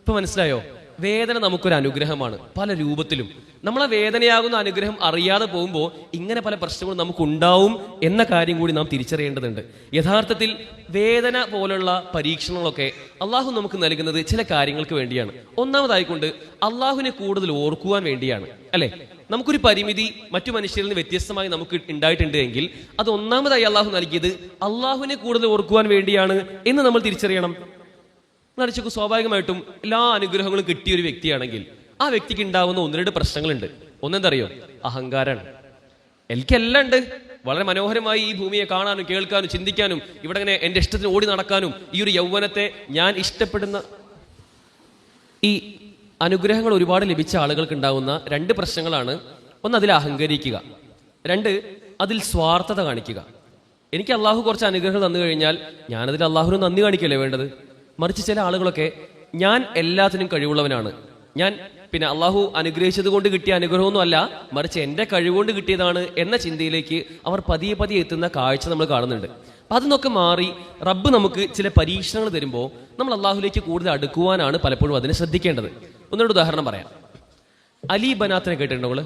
ഇപ്പൊ മനസ്സിലായോ? വേദന നമുക്കൊരു അനുഗ്രഹമാണ് പല രൂപത്തിലും. നമ്മളെ വേദനയാകുന്ന അനുഗ്രഹം അറിയാതെ പോകുമ്പോൾ ഇങ്ങനെ പല പ്രശ്നങ്ങളും നമുക്കുണ്ടാവും എന്ന കാര്യം കൂടി നാം തിരിച്ചറിയേണ്ടതുണ്ട്. യഥാർത്ഥത്തിൽ വേദന പോലുള്ള പരീക്ഷണങ്ങളൊക്കെ അള്ളാഹു നമുക്ക് നൽകുന്നത് ചില കാര്യങ്ങൾക്ക് വേണ്ടിയാണ്. ഒന്നാമതായിക്കൊണ്ട് അള്ളാഹുവിനെ കൂടുതൽ ഓർക്കുവാൻ വേണ്ടിയാണ് അല്ലെ? നമുക്കൊരു പരിമിതി മറ്റു മനുഷ്യരിൽ നിന്ന് വ്യത്യസ്തമായി നമുക്ക് ഉണ്ടായിട്ടുണ്ട് എങ്കിൽ അത് ഒന്നാമതായി അള്ളാഹു നൽകിയത് അള്ളാഹുവിനെ കൂടുതൽ ഓർക്കുവാൻ വേണ്ടിയാണ് എന്ന് നമ്മൾ തിരിച്ചറിയണം. നടിച്ചൊക്കെ സ്വാഭാവികമായിട്ടും എല്ലാ അനുഗ്രഹങ്ങളും കിട്ടിയ ഒരു വ്യക്തിയാണെങ്കിൽ ആ വ്യക്തിക്ക് ഉണ്ടാവുന്ന ഒന്ന് രണ്ട് പ്രശ്നങ്ങളുണ്ട്. ഒന്നെന്തറിയോ? അഹങ്കാരമാണ്. എനിക്കെല്ലാം ഉണ്ട്, വളരെ മനോഹരമായി ഈ ഭൂമിയെ കാണാനും കേൾക്കാനും ചിന്തിക്കാനും ഇവിടെ ഇങ്ങനെ എന്റെ ഇഷ്ടത്തിന് ഓടി നടക്കാനും ഈ ഒരു യൗവനത്തെ ഞാൻ ഇഷ്ടപ്പെടുന്ന ഈ അനുഗ്രഹങ്ങൾ ഒരുപാട് ലഭിച്ച ആളുകൾക്ക് ഉണ്ടാവുന്ന രണ്ട് പ്രശ്നങ്ങളാണ്. ഒന്ന്, അതിൽ അഹങ്കരിക്കുക. രണ്ട്, അതിൽ സ്വാർത്ഥത കാണിക്കുക. എനിക്ക് അള്ളാഹു കുറച്ച് അനുഗ്രഹങ്ങൾ തന്നു കഴിഞ്ഞാൽ ഞാനതിൽ അള്ളാഹുവിന് നന്ദി കാണിക്കല്ലേ വേണ്ടത്? മറിച്ച് ചില ആളുകളൊക്കെ ഞാൻ എല്ലാത്തിനും കഴിവുള്ളവനാണ്, ഞാൻ പിന്നെ അള്ളാഹു അനുഗ്രഹിച്ചത് കൊണ്ട് കിട്ടിയ അനുഗ്രഹമൊന്നും അല്ല, മറിച്ച് എൻ്റെ കഴിവുകൊണ്ട് കിട്ടിയതാണ് എന്ന ചിന്തയിലേക്ക് അവർ പതിയെ പതിയെ എത്തുന്ന കാഴ്ച നമ്മൾ കാണുന്നുണ്ട്. അപ്പം അതിനൊക്കെ മാറി റബ്ബ് നമുക്ക് ചില പരീക്ഷണങ്ങൾ തരുമ്പോൾ നമ്മൾ അള്ളാഹുലേക്ക് കൂടുതൽ അടുക്കുവാനാണ് പലപ്പോഴും അതിനെ ശ്രദ്ധിക്കേണ്ടത്. ഒന്നുകൂടെ ഉദാഹരണം പറയാം. അലി ബനാത്തിനെ കേട്ടിട്ടുണ്ടോ നിങ്ങൾ?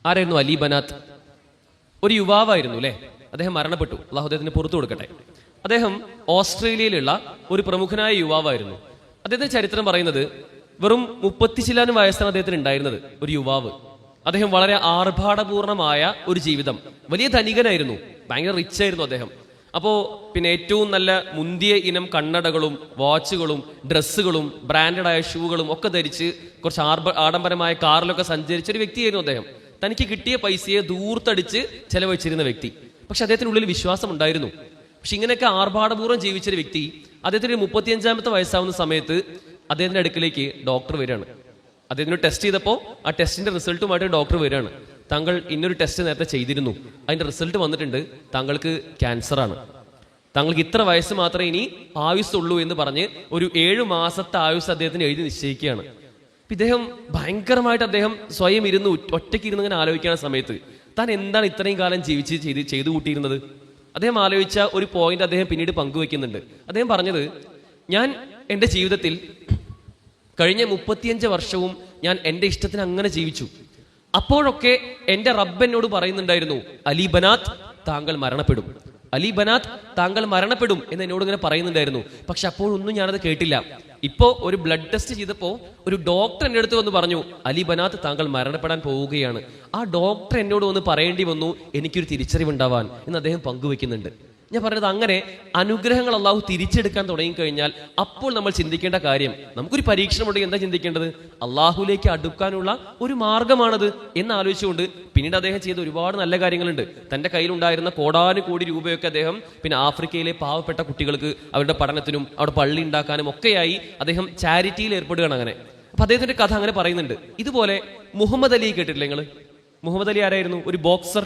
ആരായിരുന്നു അലി ബനാത്ത്? ഒരു യുവാവായിരുന്നു അല്ലേ? അദ്ദേഹം മരണപ്പെട്ടു, അള്ളാഹു അദ്ദേഹത്തിന് പുറത്തു കൊടുക്കട്ടെ. അദ്ദേഹം ഓസ്ട്രേലിയയിലുള്ള ഒരു പ്രമുഖനായ യുവാവായിരുന്നു. അദ്ദേഹത്തിന്റെ ചരിത്രം പറയുന്നത് വെറും 30 ചില്ലാനും വയസ്സാണ് അദ്ദേഹത്തിന് ഉണ്ടായിരുന്നത്. ഒരു യുവാവ്. അദ്ദേഹം വളരെ ആർഭാടപൂർണമായ ഒരു ജീവിതം, വലിയ ധനികനായിരുന്നു, ഭയങ്കര റിച്ച് ആയിരുന്നു അദ്ദേഹം. അപ്പോൾ പിന്നെ ഏറ്റവും നല്ല മുന്തിയ ഇനം കണ്ണടകളും വാച്ചുകളും ഡ്രസ്സുകളും ബ്രാൻഡഡായ ഷൂകളും ഒക്കെ ധരിച്ച് കുറച്ച് ആഡംബരമായ കാറിലൊക്കെ സഞ്ചരിച്ച ഒരു വ്യക്തിയായിരുന്നു അദ്ദേഹം. തനിക്ക് കിട്ടിയ പൈസയെ ദൂർത്തടിച്ച് ചെലവഴിച്ചിരുന്ന വ്യക്തി. പക്ഷെ അദ്ദേഹത്തിനുള്ളിൽ വിശ്വാസം ഉണ്ടായിരുന്നു. പക്ഷെ ഇങ്ങനെയൊക്കെ ആർഭാടപൂർവ്വം ജീവിച്ചൊരു വ്യക്തി അദ്ദേഹത്തിന് 35-ാമത്തെ വയസ്സാവുന്ന സമയത്ത് അദ്ദേഹത്തിന്റെ അടുക്കിലേക്ക് ഡോക്ടർ വരികയാണ്. അദ്ദേഹത്തിന് ടെസ്റ്റ് ചെയ്തപ്പോൾ ആ ടെസ്റ്റിന്റെ റിസൾട്ടുമായിട്ട് ഡോക്ടർ വരികയാണ്. താങ്കൾ ഇന്നൊരു ടെസ്റ്റ് നേരത്തെ ചെയ്തിരുന്നു, അതിന്റെ റിസൾട്ട് വന്നിട്ടുണ്ട്, താങ്കൾക്ക് ക്യാൻസറാണ്, താങ്കൾക്ക് ഇത്ര വയസ്സ് മാത്രമേ ഇനി ആയുസ്സുള്ളൂ എന്ന് പറഞ്ഞ് ഒരു 7 മാസത്തെ ആയുസ് അദ്ദേഹത്തിന് എഴുതി നിശ്ചയിക്കുകയാണ്. ഇദ്ദേഹം ഭയങ്കരമായിട്ട് അദ്ദേഹം സ്വയം ഇരുന്ന് ഒറ്റയ്ക്ക് ഇരുന്ന് ഇങ്ങനെ ആലോചിക്കുന്ന സമയത്ത് താൻ എന്താണ് ഇത്രയും കാലം ചെയ്തു കൂട്ടിയിരുന്നത്? അദ്ദേഹം ആലോചിച്ച ഒരു പോയിന്റ് അദ്ദേഹം പിന്നീട് പങ്കുവെക്കുന്നുണ്ട്. അദ്ദേഹം പറഞ്ഞത്, ഞാൻ എൻ്റെ ജീവിതത്തിൽ കഴിഞ്ഞ 35 വർഷവും ഞാൻ എൻ്റെ ഇഷ്ടത്തിന് അങ്ങനെ ജീവിച്ചു. അപ്പോഴൊക്കെ എൻ്റെ റബ്ബ് എന്നോട് പറയുന്നുണ്ടായിരുന്നു, അലി ബനാത്ത് താങ്കൾ മരണപ്പെടും, അലി ബനാത്ത് താങ്കൾ മരണപ്പെടും എന്ന് എന്നോട് ഇങ്ങനെ പറയുന്നുണ്ടായിരുന്നു. പക്ഷെ അപ്പോഴൊന്നും ഞാനത് കേട്ടില്ല. ഇപ്പോ ഒരു ബ്ലഡ് ടെസ്റ്റ് ചെയ്തപ്പോ ഒരു ഡോക്ടർ എൻ്റെ അടുത്ത് വന്ന് പറഞ്ഞു, അലി ബനാത്ത് താങ്കൾ മരണപ്പെടാൻ പോവുകയാണ്. ആ ഡോക്ടർ എന്നോട് വന്ന് പറയേണ്ടി വന്നു എനിക്കൊരു തിരിച്ചറിവുണ്ടാവാൻ എന്ന് അദ്ദേഹം പങ്കുവെക്കുന്നുണ്ട്. ഞാൻ പറഞ്ഞത്, അങ്ങനെ അനുഗ്രഹങ്ങൾ അള്ളാഹു തിരിച്ചെടുക്കാൻ തുടങ്ങിക്കഴിഞ്ഞാൽ അപ്പോൾ നമ്മൾ ചിന്തിക്കേണ്ട കാര്യം, നമുക്കൊരു പരീക്ഷണമുണ്ടെങ്കിൽ എന്താ ചിന്തിക്കേണ്ടത്? അള്ളാഹുലേക്ക് അടുക്കാനുള്ള ഒരു മാർഗമാണത് എന്ന് ആലോചിച്ചുകൊണ്ട് പിന്നീട് അദ്ദേഹം ചെയ്ത ഒരുപാട് നല്ല കാര്യങ്ങളുണ്ട്. തന്റെ കയ്യിലുണ്ടായിരുന്ന കോടാനുകോടി രൂപയൊക്കെ അദ്ദേഹം പിന്നെ ആഫ്രിക്കയിലെ പാവപ്പെട്ട കുട്ടികൾക്ക് അവരുടെ പഠനത്തിനും അവിടെ പള്ളി ഉണ്ടാക്കാനും ഒക്കെയായി അദ്ദേഹം ചാരിറ്റിയിൽ ഏർപ്പെടുകയാണ്. അങ്ങനെ അപ്പൊ അദ്ദേഹത്തിന്റെ കഥ അങ്ങനെ പറയുന്നുണ്ട്. ഇതുപോലെ മുഹമ്മദ് അലി കേട്ടിട്ടില്ലേ നിങ്ങൾ? മുഹമ്മദ് അലി ആരായിരുന്നു? ഒരു ബോക്സർ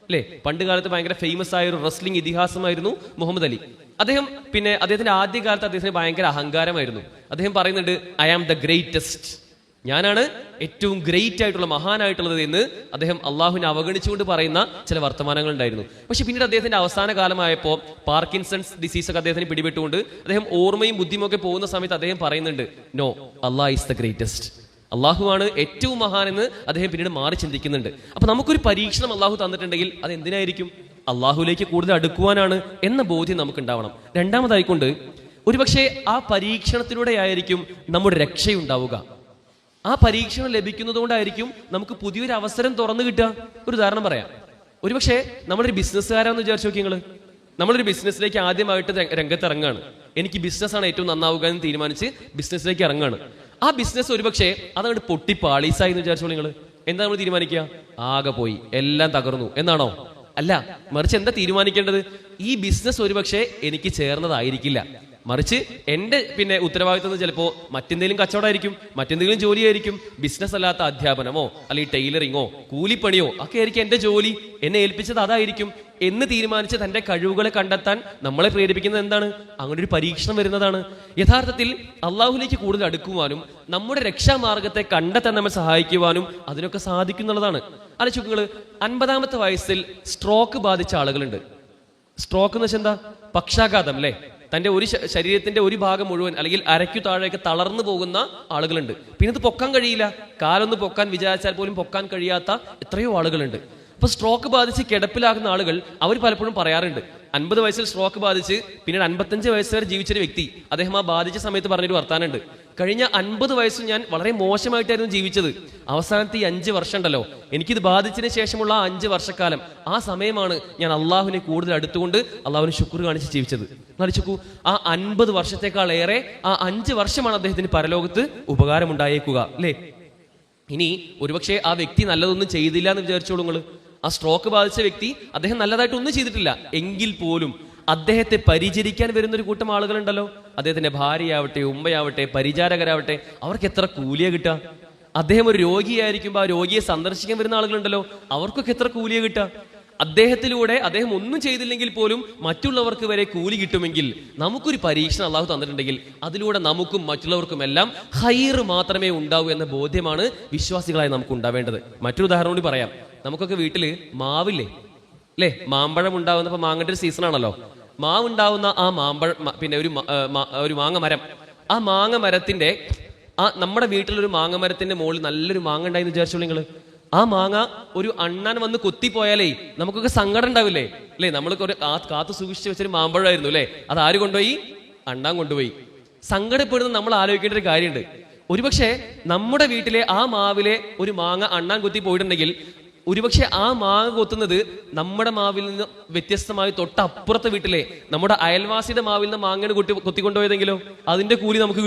അല്ലെ? പണ്ട് കാലത്ത് ഭയങ്കര ഫേമസ് ആയ ഒരു റെസ്ലിംഗ് ഇതിഹാസമായിരുന്നു മുഹമ്മദ് അലി. അദ്ദേഹം പിന്നെ അദ്ദേഹത്തിന്റെ ആദ്യകാലത്ത് അദ്ദേഹത്തിന് ഭയങ്കര അഹങ്കാരമായിരുന്നു. അദ്ദേഹം പറയുന്നുണ്ട്, ഐ ആം ദ ഗ്രേറ്റസ്റ്റ്, ഞാനാണ് ഏറ്റവും ഗ്രേറ്റ് ആയിട്ടുള്ള മഹാനായിട്ടുള്ളത് എന്ന് അദ്ദേഹം അള്ളാഹുവിനെ അവഗണിച്ചുകൊണ്ട് പറയുന്ന ചില വർത്തമാനങ്ങൾ ഉണ്ടായിരുന്നു. പക്ഷെ പിന്നീട് അദ്ദേഹത്തിന്റെ അവസാന കാലമായപ്പോൾ പാർക്കിൻസൺസ് ഡിസീസ് ഒക്കെ അദ്ദേഹത്തിന് പിടിപെട്ടുകൊണ്ട് അദ്ദേഹം ഓർമ്മയും ബുദ്ധിയും ഒക്കെ പോകുന്ന സമയത്ത് അദ്ദേഹം പറയുന്നുണ്ട്, no, Allah is the greatest, അള്ളാഹുവാണ് ഏറ്റവും മഹാൻ എന്ന് അദ്ദേഹം പിന്നീട് മാറി ചിന്തിക്കുന്നുണ്ട്. അപ്പൊ നമുക്കൊരു പരീക്ഷണം അള്ളാഹു തന്നിട്ടുണ്ടെങ്കിൽ അത് എന്തിനായിരിക്കും? അള്ളാഹുലേക്ക് കൂടുതൽ അടുക്കുവാനാണ് എന്ന ബോധ്യം നമുക്ക് ഉണ്ടാവണം. രണ്ടാമതായിക്കൊണ്ട് ഒരുപക്ഷെ ആ പരീക്ഷണത്തിലൂടെ ആയിരിക്കും നമ്മുടെ രക്ഷയുണ്ടാവുക. ആ പരീക്ഷണം ലഭിക്കുന്നത് കൊണ്ടായിരിക്കും നമുക്ക് പുതിയൊരു അവസരം തുറന്നു കിട്ടുക. ഒരു ഉദാഹരണം പറയാം. ഒരുപക്ഷെ നമ്മളൊരു ബിസിനസ്സുകാരാന്ന് വിചാരിച്ചു നോക്കി നിങ്ങൾ. നമ്മളൊരു ബിസിനസ്സിലേക്ക് ആദ്യമായിട്ട് രംഗത്തിറങ്ങാണ്. എനിക്ക് ബിസിനസ്സാണ് ഏറ്റവും നന്നാവുക എന്ന് തീരുമാനിച്ച് ബിസിനസ്സിലേക്ക് ഇറങ്ങാണ്. ആ ബിസിനസ് ഒരുപക്ഷെ അതങ്ങോട്ട് പൊട്ടി പാളീസായി എന്ന് വിചാരിച്ചോളൂ നിങ്ങൾ. എന്താ നമ്മൾ തീരുമാനിക്കുക? ആകെ പോയി, എല്ലാം തകർന്നു എന്നാണോ? അല്ല, മറിച്ച് എന്താ തീരുമാനിക്കേണ്ടത്? ഈ ബിസിനസ് ഒരുപക്ഷെ എനിക്ക് ചേർന്നതായിരിക്കില്ല, മറിച്ച് എൻ്റെ പിന്നെ ഉത്തരവാദിത്വം ചിലപ്പോൾ മറ്റെന്തെങ്കിലും കച്ചവടമായിരിക്കും, മറ്റെന്തെങ്കിലും ജോലിയായിരിക്കും, ബിസിനസ് അല്ലാത്ത അധ്യാപനമോ അല്ലെങ്കിൽ ടൈലറിങ്ങോ കൂലിപ്പണിയോ ഒക്കെ ആയിരിക്കും എൻ്റെ ജോലി, എന്നെ ഏൽപ്പിച്ചത് അതായിരിക്കും എന്ന് തീരുമാനിച്ച് തൻ്റെ കഴിവുകളെ കണ്ടെത്താൻ നമ്മളെ പ്രേരിപ്പിക്കുന്നത് എന്താണ്? അങ്ങനെ ഒരു പരീക്ഷണം വരുന്നതാണ്. യഥാർത്ഥത്തിൽ അള്ളാഹുലേക്ക് കൂടുതൽ അടുക്കുവാനും നമ്മുടെ രക്ഷാമാർഗത്തെ കണ്ടെത്താൻ നമ്മെ സഹായിക്കുവാനും അതിനൊക്കെ സാധിക്കുന്നുള്ളതാണ്. ആലോചിക്കുക, 50-ാമത്തെ വയസ്സിൽ സ്ട്രോക്ക് ബാധിച്ച ആളുകളുണ്ട്. സ്ട്രോക്ക് എന്ന് വെച്ചാൽ എന്താ? പക്ഷാഘാതം അല്ലേ? തന്റെ ഒരു ശരീരത്തിന്റെ ഒരു ഭാഗം മുഴുവൻ അല്ലെങ്കിൽ അരയ്ക്കു താഴെയൊക്കെ തളർന്നു പോകുന്ന ആളുകളുണ്ട്. പിന്നെ ഇത് പൊക്കാൻ കഴിയില്ല, കാലൊന്ന് പൊക്കാൻ വിചാരിച്ചാൽ പോലും പൊക്കാൻ കഴിയാത്ത എത്രയോ ആളുകളുണ്ട്. അപ്പൊ സ്ട്രോക്ക് ബാധിച്ച് കിടപ്പിലാകുന്ന ആളുകൾ അവർ പലപ്പോഴും പറയാറുണ്ട്, 50 വയസ്സിൽ സ്ട്രോക്ക് ബാധിച്ച് പിന്നീട് 55 വയസ്സ് വരെ ജീവിച്ചൊരു വ്യക്തി അദ്ദേഹം ആ ബാധിച്ച സമയത്ത് പറഞ്ഞൊരു വർത്താനുണ്ട്, കഴിഞ്ഞ 50 വയസ്സും ഞാൻ വളരെ മോശമായിട്ടായിരുന്നു ജീവിച്ചത്, അവസാനത്തെ ഈ 5 വർഷം ഉണ്ടല്ലോ, എനിക്കിത് ബാധിച്ചതിന് ശേഷമുള്ള ആ 5 വർഷക്കാലം, ആ സമയമാണ് ഞാൻ അള്ളാഹുവിനെ കൂടുതൽ അടുത്തുകൊണ്ട് അള്ളാഹുവിന് ശുക്ർ കാണിച്ച് ജീവിച്ചത്. ആലോചിക്കൂ, ആ 50 വർഷത്തെക്കാൾ ഏറെ ആ 5 വർഷമാണ് അദ്ദേഹത്തിന് പരലോകത്ത് ഉപകാരമുണ്ടായേക്കുക അല്ലേ? ഇനി ഒരുപക്ഷെ ആ വ്യക്തി നല്ലതൊന്നും ചെയ്തില്ല എന്ന് വിചാരിച്ചോളൂ നിങ്ങൾ. ആ സ്ട്രോക്ക് ബാധിച്ച വ്യക്തി അദ്ദേഹം നല്ലതായിട്ട് ഒന്നും ചെയ്തിട്ടില്ല, എങ്കിൽ പോലും അദ്ദേഹത്തെ പരിചരിക്കാൻ വരുന്ന ഒരു കൂട്ടം ആളുകളുണ്ടല്ലോ, അദ്ദേഹത്തിന്റെ ഭാര്യയാവട്ടെ, ഉമ്മയാവട്ടെ, പരിചാരകരാവട്ടെ, അവർക്ക് എത്ര കൂലിയ കിട്ടുക? അദ്ദേഹം ഒരു രോഗിയായിരിക്കുമ്പോൾ ആ രോഗിയെ സന്ദർശിക്കാൻ വരുന്ന ആളുകളുണ്ടല്ലോ, അവർക്കൊക്കെ എത്ര കൂലിയ കിട്ടുക? അദ്ദേഹത്തിലൂടെ അദ്ദേഹം ഒന്നും ചെയ്തില്ലെങ്കിൽ പോലും മറ്റുള്ളവർക്ക് വരെ കൂലി കിട്ടുമെങ്കിൽ, നമുക്കൊരു പരീക്ഷണം അള്ളാഹു തന്നിട്ടുണ്ടെങ്കിൽ അതിലൂടെ നമുക്കും മറ്റുള്ളവർക്കും എല്ലാം ഖൈർ മാത്രമേ ഉണ്ടാവൂ എന്ന ബോധ്യമാണ് വിശ്വാസികളായി നമുക്ക് ഉണ്ടാവേണ്ടത്. മറ്റൊരു ഉദാഹരണം കൂടി പറയാം. നമുക്കൊക്കെ വീട്ടില് മാവില്ലേ അല്ലേ? മാമ്പഴം ഉണ്ടാവുന്നപ്പോ മാങ്ങന്റെ ഒരു സീസൺ ആണല്ലോ. മാവ് ഉണ്ടാവുന്ന ആ മാമ്പഴം, പിന്നെ ഒരു മാങ്ങ മരം, ആ മാങ്ങ മരത്തിന്റെ നമ്മുടെ വീട്ടിലൊരു മാങ്ങ മരത്തിന്റെ മുകളിൽ നല്ലൊരു മാങ്ങ ഉണ്ടായെന്ന് വിചാരിച്ചോളൂ നിങ്ങള്. ആ മാങ്ങ ഒരു അണ്ണാൻ വന്ന് കൊത്തിപ്പോയാലേ നമുക്കൊക്കെ സങ്കടം ഉണ്ടാവില്ലേ അല്ലേ? നമ്മൾക്ക് ഒരു കാത്തു സൂക്ഷിച്ചു വെച്ചൊരു മാമ്പഴമായിരുന്നു അല്ലേ, അത് ആര് കൊണ്ടുപോയി? അണ്ണാൻ കൊണ്ടുപോയി. സങ്കടപ്പെടുന്ന നമ്മൾ ആലോചിക്കേണ്ട ഒരു കാര്യമുണ്ട്. ഒരുപക്ഷെ നമ്മുടെ വീട്ടിലെ ആ മാവിലെ ഒരു മാങ്ങ അണ്ണാൻ കൊത്തി പോയിട്ടുണ്ടെങ്കിൽ ഒരുപക്ഷെ ആ മാങ്ങ കൊത്തുന്നത് നമ്മുടെ മാവിൽ നിന്ന് വ്യത്യസ്തമായി തൊട്ടപ്പുറത്തെ വീട്ടിലെ നമ്മുടെ അയൽവാസിയുടെ മാവിൽ നിന്ന് മാങ്ങയാണ് കൊത്തിക്കൊണ്ടുപോയതെങ്കിലോ അതിന്റെ കൂലി നമുക്ക്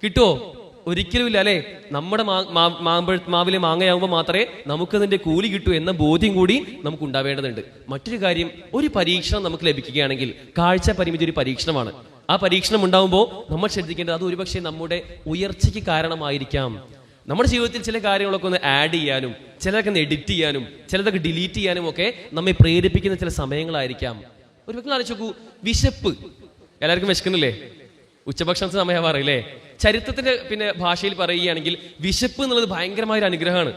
കിട്ടുമോ? ഒരിക്കലും ഇല്ല അല്ലെ. നമ്മുടെ മാവിലെ മാങ്ങയാകുമ്പോൾ മാത്രമേ നമുക്കതിന്റെ കൂലി കിട്ടൂ എന്ന ബോധ്യം കൂടി നമുക്ക് ഉണ്ടാവേണ്ടതുണ്ട്. മറ്റൊരു കാര്യം, ഒരു പരീക്ഷണം നമുക്ക് ലഭിക്കുകയാണെങ്കിൽ, കാഴ്ച പരിമിതി ഒരു പരീക്ഷണമാണ്. ആ പരീക്ഷണം ഉണ്ടാകുമ്പോൾ നമ്മൾ ശ്രദ്ധിക്കേണ്ടത് അത് ഒരുപക്ഷെ നമ്മുടെ ഉയർച്ചയ്ക്ക് കാരണമായിരിക്കാം. നമ്മുടെ ജീവിതത്തിൽ ചില കാര്യങ്ങളൊക്കെ ഒന്ന് ആഡ് ചെയ്യാനും, ചിലതൊക്കെ ഒന്ന് എഡിറ്റ് ചെയ്യാനും, ചിലതൊക്കെ ഡിലീറ്റ് ചെയ്യാനും ഒക്കെ നമ്മെ പ്രേരിപ്പിക്കുന്ന ചില സമയങ്ങളായിരിക്കാം. ഒരു വ്യക്തി ആലോചിച്ച് നോക്കൂ, വിശപ്പ്. എല്ലാവർക്കും വിശക്കുന്നില്ലേ? ഉച്ചഭക്ഷണ സമയമാറില്ലേ? ചരിത്രത്തിന്റെ ഭാഷയിൽ പറയുകയാണെങ്കിൽ വിശപ്പ് എന്നുള്ളത് ഭയങ്കരമായൊരു അനുഗ്രഹമാണ്.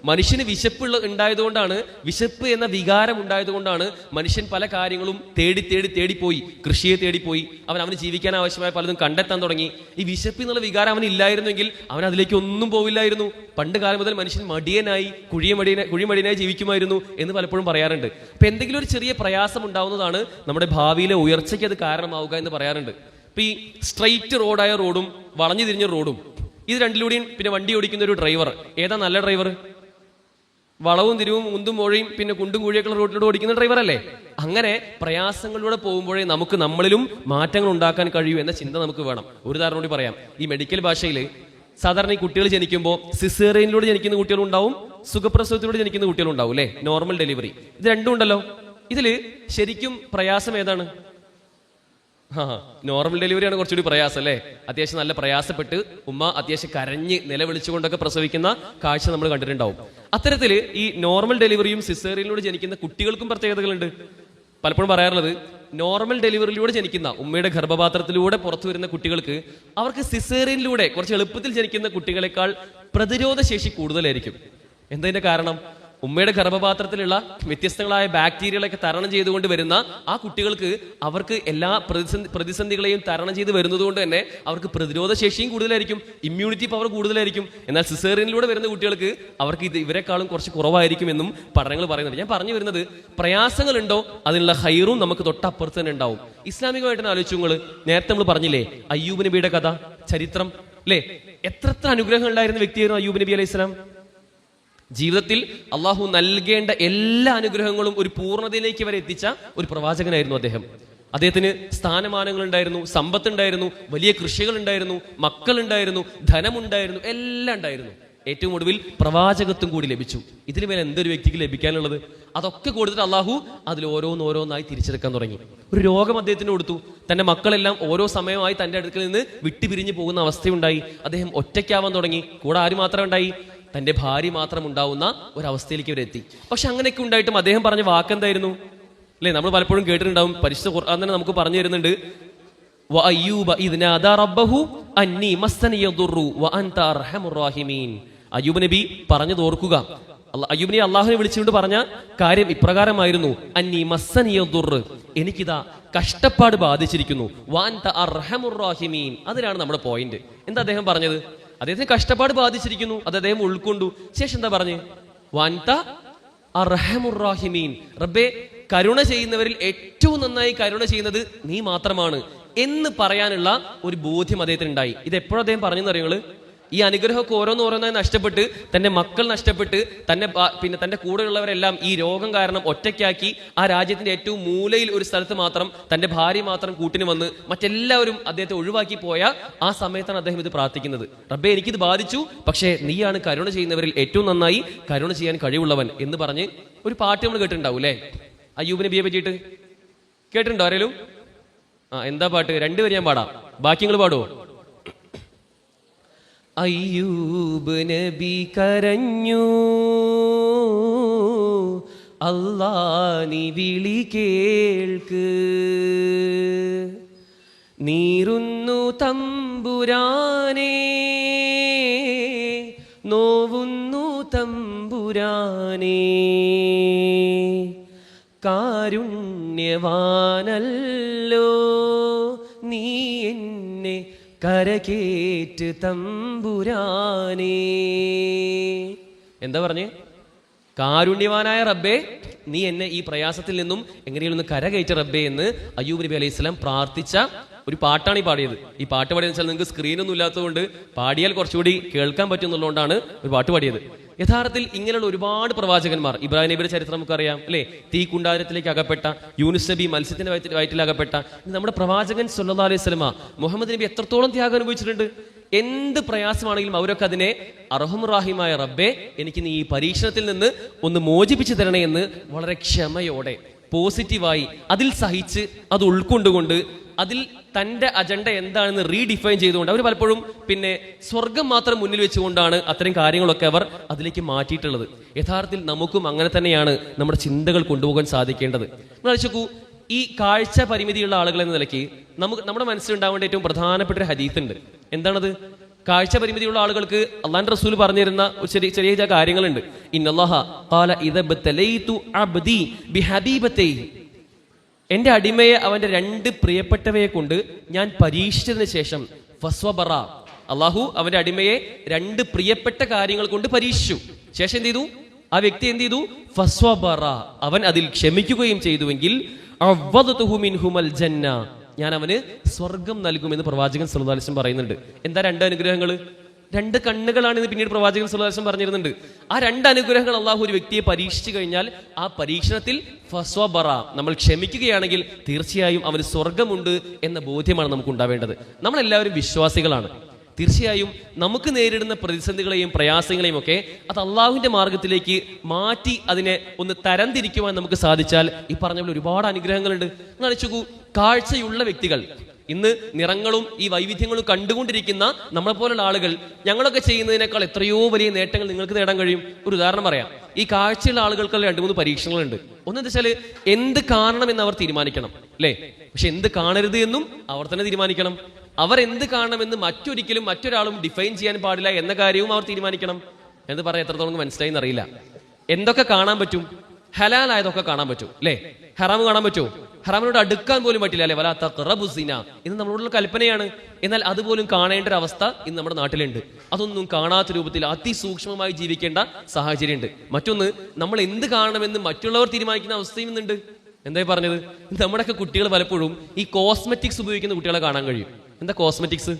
മനുഷ്യന് വിശപ്പ് ഉണ്ടായതുകൊണ്ടാണ്, വിശപ്പ് എന്ന വികാരം ഉണ്ടായതുകൊണ്ടാണ് മനുഷ്യൻ പല കാര്യങ്ങളും തേടിപ്പോയി. കൃഷിയെ തേടിപ്പോയി, അവന് ജീവിക്കാൻ ആവശ്യമായ പലതും കണ്ടെത്താൻ തുടങ്ങി. ഈ വിശപ്പ് എന്നുള്ള വികാരം അവന് ഇല്ലായിരുന്നെങ്കിൽ അവൻ അതിലേക്ക് ഒന്നും പോവില്ലായിരുന്നു. പണ്ട് കാലം മുതൽ മനുഷ്യൻ മടിയനായി കുഴിമടിയനായി ജീവിക്കുമായിരുന്നു എന്ന് പലപ്പോഴും പറയാറുണ്ട്. അപ്പൊ എന്തെങ്കിലും ഒരു ചെറിയ പ്രയാസം ഉണ്ടാവുന്നതാണ് നമ്മുടെ ഭാവിയിലെ ഉയർച്ചയ്ക്ക് അത് കാരണമാവുക എന്ന് പറയാറുണ്ട്. ഇപ്പൊ ഈ സ്ട്രെയിറ്റ് റോഡായ റോഡും വളഞ്ഞു തിരിഞ്ഞ റോഡും, ഇത് രണ്ടിലൂടെയും പിന്നെ വണ്ടി ഓടിക്കുന്ന ഒരു ഡ്രൈവർ, ഏതാ നല്ല ഡ്രൈവർ? വളവും തിരിവും മുന്തും മോഴയും പിന്നെ കുണ്ടും കുഴിയൊക്കെയുള്ള റോഡിലൂടെ ഓടിക്കുന്ന ഡ്രൈവർ അല്ലേ? അങ്ങനെ പ്രയാസങ്ങളിലൂടെ പോകുമ്പോഴേ നമുക്ക് നമ്മളിലും മാറ്റങ്ങൾ ഉണ്ടാക്കാൻ കഴിയൂ എന്ന ചിന്ത നമുക്ക് വേണം. ഒരു ഉദാഹരണം കൂടി പറയാം. ഈ മെഡിക്കൽ ഭാഷയിൽ സാധാരണ ഈ കുട്ടികൾ ജനിക്കുമ്പോൾ സിസേറിയനിലൂടെ ജനിക്കുന്ന കുട്ടികളുണ്ടാവും, സുഖപ്രസവത്തിലൂടെ ജനിക്കുന്ന കുട്ടികളുണ്ടാവും അല്ലെ? നോർമൽ ഡെലിവറി, ഇത് രണ്ടും ഉണ്ടല്ലോ. ഇതില് ശരിക്കും പ്രയാസം ഏതാണ്? നോർമൽ ഡെലിവറിയാണ് കുറച്ചുകൂടി പ്രയാസം അല്ലേ? അത്യാവശ്യം നല്ല പ്രയാസപ്പെട്ട് ഉമ്മ അത്യാവശ്യം കരഞ്ഞ് നിലവിളിച്ചുകൊണ്ടൊക്കെ പ്രസവിക്കുന്ന കാഴ്ച നമ്മൾ കണ്ടിട്ടുണ്ടാവും. അത്തരത്തില് ഈ നോർമൽ ഡെലിവറിയും സിസേറിയനിലൂടെ ജനിക്കുന്ന കുട്ടികൾക്കും പ്രത്യേകതകളുണ്ട്. പലപ്പോഴും പറയാറുള്ളത്, നോർമൽ ഡെലിവറിയിലൂടെ ജനിക്കുന്ന ഉമ്മയുടെ ഗർഭപാത്രത്തിലൂടെ പുറത്തു വരുന്ന കുട്ടികൾക്ക് അവർക്ക് സിസേറിയനിലൂടെ കുറച്ച് എളുപ്പത്തിൽ ജനിക്കുന്ന കുട്ടികളെക്കാൾ പ്രതിരോധ ശേഷി കൂടുതലായിരിക്കും. എന്തതിന്റെ കാരണം? ഉമ്മയുടെ ഗർഭപാത്രത്തിലുള്ള വ്യത്യസ്തങ്ങളായ ബാക്ടീരിയകളൊക്കെ തരണം ചെയ്തുകൊണ്ട് വരുന്ന ആ കുട്ടികൾക്ക് അവർക്ക് എല്ലാ പ്രതിസന്ധികളെയും തരണം ചെയ്ത് വരുന്നത് കൊണ്ട് തന്നെ അവർക്ക് പ്രതിരോധ ശേഷിയും കൂടുതലായിരിക്കും, ഇമ്മ്യൂണിറ്റി പവർ കൂടുതലായിരിക്കും. എന്നാൽ സിസേറിയനിലൂടെ വരുന്ന കുട്ടികൾക്ക് അവർക്ക് ഇവരെക്കാളും കുറച്ച് കുറവായിരിക്കും എന്നും പഠനങ്ങൾ പറയുന്നുണ്ട്. ഞാൻ പറഞ്ഞു വരുന്നത്, പ്രയാസങ്ങളുണ്ടോ അതിനുള്ള ഹൈറും നമുക്ക് തൊട്ടപ്പുറത്ത് തന്നെ ഉണ്ടാവും. ഇസ്ലാമികമായിട്ട് ആലോചിച്ചു, നേരത്തെ നമ്മൾ പറഞ്ഞില്ലേ അയ്യൂബ് നബിയുടെ കഥ, ചരിത്രം അല്ലേ? എത്ര അനുഗ്രഹം ഉണ്ടായിരുന്ന വ്യക്തിയായിരുന്നു അയ്യൂബ് നബി അലൈഹി സ്വലാം. ജീവിതത്തിൽ അള്ളാഹു നൽകേണ്ട എല്ലാ അനുഗ്രഹങ്ങളും ഒരു പൂർണ്ണതയിലേക്ക് വരെ എത്തിച്ച ഒരു പ്രവാചകനായിരുന്നു അദ്ദേഹം. അദ്ദേഹത്തിന് സ്ഥാനമാനങ്ങൾ ഉണ്ടായിരുന്നു, സമ്പത്തുണ്ടായിരുന്നു, വലിയ കൃഷികൾ ഉണ്ടായിരുന്നു, മക്കളുണ്ടായിരുന്നു, ധനമുണ്ടായിരുന്നു, എല്ലാം ഉണ്ടായിരുന്നു. ഏറ്റവും ഒടുവിൽ പ്രവാചകത്വം കൂടി ലഭിച്ചു. ഇതിന് മേലെ എന്തൊരു വ്യക്തിക്ക് ലഭിക്കാനുള്ളത്? അതൊക്കെ കൊടുത്തിട്ട് അള്ളാഹു അതിൽ ഓരോന്നോരോന്നായി തിരിച്ചെടുക്കാൻ തുടങ്ങി. ഒരു രോഗം അദ്ദേഹത്തിന് കൊടുത്തു. തന്റെ മക്കളെല്ലാം ഓരോ സമയമായി തന്റെ അടുക്കൽ നിന്ന് വിട്ടുപിരിഞ്ഞു പോകുന്ന അവസ്ഥയുണ്ടായി. അദ്ദേഹം ഒറ്റയ്ക്കാവാൻ തുടങ്ങി. കൂടെ ആര് മാത്രം ഉണ്ടായി? തന്റെ ഭാര്യ മാത്രം ഉണ്ടാവുന്ന ഒരവസ്ഥയിലേക്ക് അവരെത്തി. പക്ഷെ അങ്ങനെയൊക്കെ ഉണ്ടായിട്ടും അദ്ദേഹം പറഞ്ഞ വാക്കെന്തായിരുന്നു അല്ലെ? നമ്മൾ പലപ്പോഴും കേട്ടിട്ടുണ്ടാവും. പരിശുദ്ധ ഖുർആൻ തന്നെ നമുക്ക് പറഞ്ഞു തരുന്നുണ്ട്, അയ്യൂബ് നബി പറഞ്ഞു തോർക്കുക. അയ്യൂബ് നബി അള്ളാഹുവിനെ വിളിച്ചുകൊണ്ട് പറഞ്ഞ കാര്യം ഇപ്രകാരമായിരുന്നു, അന്നി മസ്സനിയ ദുർറ്, എനിക്കിതാ കഷ്ടപ്പാട് ബാധിച്ചിരിക്കുന്നു, വഅൻത അർഹമുർ റഹീമീൻ. അതിലാണ് നമ്മുടെ പോയിന്റ്. എന്താ അദ്ദേഹം പറഞ്ഞത്? അദ്ദേഹത്തിന് കഷ്ടപ്പാട് ബാധിച്ചിരിക്കുന്നു, അത് അദ്ദേഹം ഉൾക്കൊണ്ടു. ശേഷം എന്താ പറഞ്ഞ്? വഅൻത അർഹമുർ റഹീമീൻ, റബ്ബേ കരുണ ചെയ്യുന്നവരിൽ ഏറ്റവും നന്നായി കരുണ ചെയ്യുന്നത് നീ മാത്രമാണ് എന്ന് പറയാനുള്ള ഒരു ബോധ്യം അദ്ദേഹത്തിന് ഉണ്ടായി. ഇത് എപ്പോഴും അദ്ദേഹം പറഞ്ഞെന്ന് അറിയുന്നത്, ഈ അനുഗ്രഹമൊക്കെ ഓരോന്നോരോന്നായി നഷ്ടപ്പെട്ട്, തന്റെ മക്കൾ നഷ്ടപ്പെട്ട്, തന്റെ കൂടെയുള്ളവരെല്ലാം ഈ രോഗം കാരണം ഒറ്റയ്ക്കാക്കി, ആ രാജ്യത്തിന്റെ ഏറ്റവും മൂലയിൽ ഒരു സ്ഥലത്ത് മാത്രം തന്റെ ഭാര്യ മാത്രം കൂട്ടിന് വന്ന് മറ്റെല്ലാവരും അദ്ദേഹത്തെ ഒഴിവാക്കി പോയ ആ സമയത്താണ് അദ്ദേഹം ഇത് പ്രാർത്ഥിക്കുന്നത്. റബ്ബേ എനിക്കിത് ബാധിച്ചു, പക്ഷേ നീയാണ് കരുണ ചെയ്യുന്നവരിൽ ഏറ്റവും നന്നായി കരുണ ചെയ്യാൻ കഴിവുള്ളവൻ എന്ന് പറഞ്ഞ് ഒരു പാട്ട് നമ്മൾ കേട്ടിട്ടുണ്ടാവും അല്ലേ? അയ്യൂബ് നബിയെ പറ്റിയിട്ട് കേട്ടിട്ടുണ്ടോ ആരെങ്കിലും? എന്താ പാട്ട്? രണ്ടുപേരും ഞാൻ പാടാം, ബാക്കി നിങ്ങൾ പാടുവോ? അയ്യൂബ് നബി കരഞ്ഞു, അല്ലാ നീ വിളി കേൾക്ക്, നീറുന്നു തമ്പുരാനേ, നോവുന്നു തമ്പുരാനേ, കാരുണ്യവാനല്ലോ നീ എന്നെ കരകേറ്റ് തമ്പുരാനേ. എന്താ പറഞ്ഞേ? കാരുണ്യവാനായ റബ്ബേ നീ എന്നെ ഈ പ്രയാസത്തിൽ നിന്നും എങ്ങനെയൊന്ന് കരകയറ്റ റബ്ബേ എന്ന് അയ്യൂബ് നബി അലൈഹി സ്വലാം പ്രാർത്ഥിച്ച ഒരു പാട്ടാണ് ഈ പാടിയത്. ഈ പാട്ട് പാടിയെന്ന് വെച്ചാൽ നിങ്ങൾക്ക് സ്ക്രീനൊന്നും ഇല്ലാത്തതുകൊണ്ട് പാടിയാൽ കുറച്ചുകൂടി കേൾക്കാൻ പറ്റുന്നുള്ളതുകൊണ്ടാണ് ഒരു പാട്ട് പാടിയത്. യഥാർത്ഥത്തിൽ ഇങ്ങനെയുള്ള ഒരുപാട് പ്രവാചകന്മാർ, ഇബ്രാഹിം നബിയുടെ ചരിത്രം നമുക്കറിയാം അല്ലേ, തീ കുണ്ടാരത്തിലേക്ക് അകപ്പെട്ട, യൂനുസ് നബി മത്സ്യത്തിന്റെ വയറ്റിൽ അകപ്പെട്ട, നമ്മുടെ പ്രവാചകൻ സല്ലല്ലാഹു അലൈഹി വസല്ലമ മുഹമ്മദ് നബി എത്രത്തോളം ത്യാഗം അനുഭവിച്ചിട്ടുണ്ട്. എന്ത് പ്രയാസമാണെങ്കിലും അവരൊക്കെ അതിനെ അർഹമുർ-റഹീമായ റബ്ബേ എനിക്ക് നീ ഈ പരീക്ഷണത്തിൽ നിന്ന് ഒന്ന് മോചിപ്പിച്ചു തരണേ എന്ന് വളരെ ക്ഷമയോടെ പോസിറ്റീവായി അതിൽ സഹിച്ച് അത് ഉൾക്കൊണ്ടുകൊണ്ട് അതിൽ തൻ്റെ അജണ്ട എന്താണെന്ന് റീഡിഫൈൻ ചെയ്തുകൊണ്ട് അവർ പലപ്പോഴും പിന്നെ സ്വർഗം മാത്രം മുന്നിൽ വെച്ചുകൊണ്ടാണ് അത്തരം കാര്യങ്ങളൊക്കെ അവർ അതിലേക്ക് മാറ്റിയിട്ടുള്ളത്. യഥാർത്ഥത്തിൽ നമുക്കും അങ്ങനെ തന്നെയാണ് നമ്മുടെ ചിന്തകൾ കൊണ്ടുപോകാൻ സാധിക്കേണ്ടത്. നോക്കൂ, ഈ കാഴ്ച പരിമിതിയുള്ള ആളുകൾ എന്ന നിലയ്ക്ക് നമ്മുടെ മനസ്സിലുണ്ടാവേണ്ട ഏറ്റവും പ്രധാനപ്പെട്ട ഒരു ഹദീസ് ഉണ്ട്. എന്താണത്? കാഴ്ച പരിമിതിയുള്ള ആളുകൾക്ക് അള്ളാഹുവിന്റെ റസൂൽ പറഞ്ഞിരുന്ന ചെറിയ ചെറിയ കാര്യങ്ങളുണ്ട്. ഇന്നല്ലാഹ ഖാല ഇദ ബതലൈതു അബ്ദി ബിഹബീബതൈഹി, എന്റെ അടിമയെ അവന്റെ രണ്ട് പ്രിയപ്പെട്ടവയെ കൊണ്ട് ഞാൻ പരീക്ഷിച്ചതിന് ശേഷം ഫസ്വബറ, അള്ളാഹു അവന്റെ അടിമയെ രണ്ട് പ്രിയപ്പെട്ട കാര്യങ്ങൾ കൊണ്ട് പരീക്ഷിച്ചു. ശേഷം എന്ത് ചെയ്തു? ആ വ്യക്തി എന്ത് ചെയ്തു? ഫസ്വബറ, അവൻ അതിൽ ക്ഷമിക്കുകയും ചെയ്തുവെങ്കിൽ അവ്വദതുഹു മിൻഹുൽ ജന്ന, ഞാൻ അവന് സ്വർഗം നൽകുമെന്ന് പ്രവാചകൻ സല്ലല്ലാഹു അലൈഹി വസല്ലം പറയുന്നുണ്ട്. എന്താ രണ്ട് അനുഗ്രഹങ്ങൾ? രണ്ട് കണ്ണുകളാണെന്ന് പിന്നീട് പ്രവാചകൻ സല്ലല്ലാഹു അലൈഹി വസല്ലം പറഞ്ഞിരുന്നുണ്ട്. ആ രണ്ട് അനുഗ്രഹങ്ങൾ അള്ളാഹു ഒരു വ്യക്തിയെ പരീക്ഷിച്ചു കഴിഞ്ഞാൽ ആ പരീക്ഷണത്തിൽ ഫസ്വബറ, നമ്മൾ ക്ഷമിക്കുകയാണെങ്കിൽ തീർച്ചയായും അവന് സ്വർഗമുണ്ട് എന്ന ബോധ്യമാണ് നമുക്ക് ഉണ്ടാവേണ്ടത്. നമ്മളെല്ലാവരും വിശ്വാസികളാണ്. തീർച്ചയായും നമുക്ക് നേരിടുന്ന പ്രതിസന്ധികളെയും പ്രയാസങ്ങളെയും ഒക്കെ അത് അള്ളാഹുവിന്റെ മാർഗത്തിലേക്ക് മാറ്റി അതിനെ ഒന്ന് തരംതിരിക്കുവാൻ നമുക്ക് സാധിച്ചാൽ ഈ പറഞ്ഞ പോലെ ഒരുപാട് അനുഗ്രഹങ്ങളുണ്ട്. നിങ്ങൾ ആലോചിക്കൂ, കാഴ്ചയുള്ള വ്യക്തികൾ, ഇന്ന് നിറങ്ങളും ഈ വൈവിധ്യങ്ങളും കണ്ടുകൊണ്ടിരിക്കുന്ന നമ്മളെപ്പോലുള്ള ആളുകൾ ഞങ്ങളൊക്കെ ചെയ്യുന്നതിനേക്കാൾ എത്രയോ വലിയ നേട്ടങ്ങൾ നിങ്ങൾക്ക് നേടാൻ കഴിയും. ഒരു ഉദാഹരണം പറയാം. ഈ കാഴ്ചയുള്ള ആളുകൾക്ക് 2-3 പരീക്ഷണങ്ങളുണ്ട്. ഒന്നെന്താ വെച്ചാൽ എന്ത് കാണണം എന്ന് അവർ തീരുമാനിക്കണം അല്ലേ, പക്ഷെ എന്ത് കാണരുത് എന്നും അവർ തന്നെ തീരുമാനിക്കണം. അവർ എന്ത് കാണണമെന്ന് മറ്റൊരിക്കലും മറ്റൊരാളും ഡിഫൈൻ ചെയ്യാൻ പാടില്ല എന്ന കാര്യവും അവർ തീരുമാനിക്കണം. എന്ന് പറയാൻ എത്രത്തോളം മനസ്സിലായി എന്നറിയില്ല. എന്തൊക്കെ കാണാൻ പറ്റും? ഹലാലായതൊക്കെ കാണാൻ പറ്റും അല്ലേ. ഹറാം കാണാൻ പറ്റുമോ? ഹറാമിനോട് അടുക്കാൻ പോലും പറ്റില്ല അല്ലെ. വലാ തഖറബു സിന ഇന്ന് നമ്മളോടുള്ള കൽപ്പനയാണ്. എന്നാൽ അതുപോലും കാണേണ്ട ഒരു അവസ്ഥ ഇന്ന് നമ്മുടെ നാട്ടിലുണ്ട്. അതൊന്നും കാണാത്ത രൂപത്തിൽ അതിസൂക്ഷ്മമായി ജീവിക്കേണ്ട സാഹചര്യമുണ്ട്. മറ്റൊന്ന്, നമ്മൾ എന്ത് കാണണമെന്ന് മറ്റുള്ളവർ തീരുമാനിക്കുന്ന അവസ്ഥയും ഇന്നുണ്ട്. എന്തായി പറഞ്ഞത്? നമ്മുടെയൊക്കെ കുട്ടികൾ പലപ്പോഴും ഈ കോസ്മെറ്റിക്സ് ഉപയോഗിക്കുന്ന കുട്ടികളെ കാണാൻ കഴിയും. എന്താ കോസ്മെറ്റിക്സ്?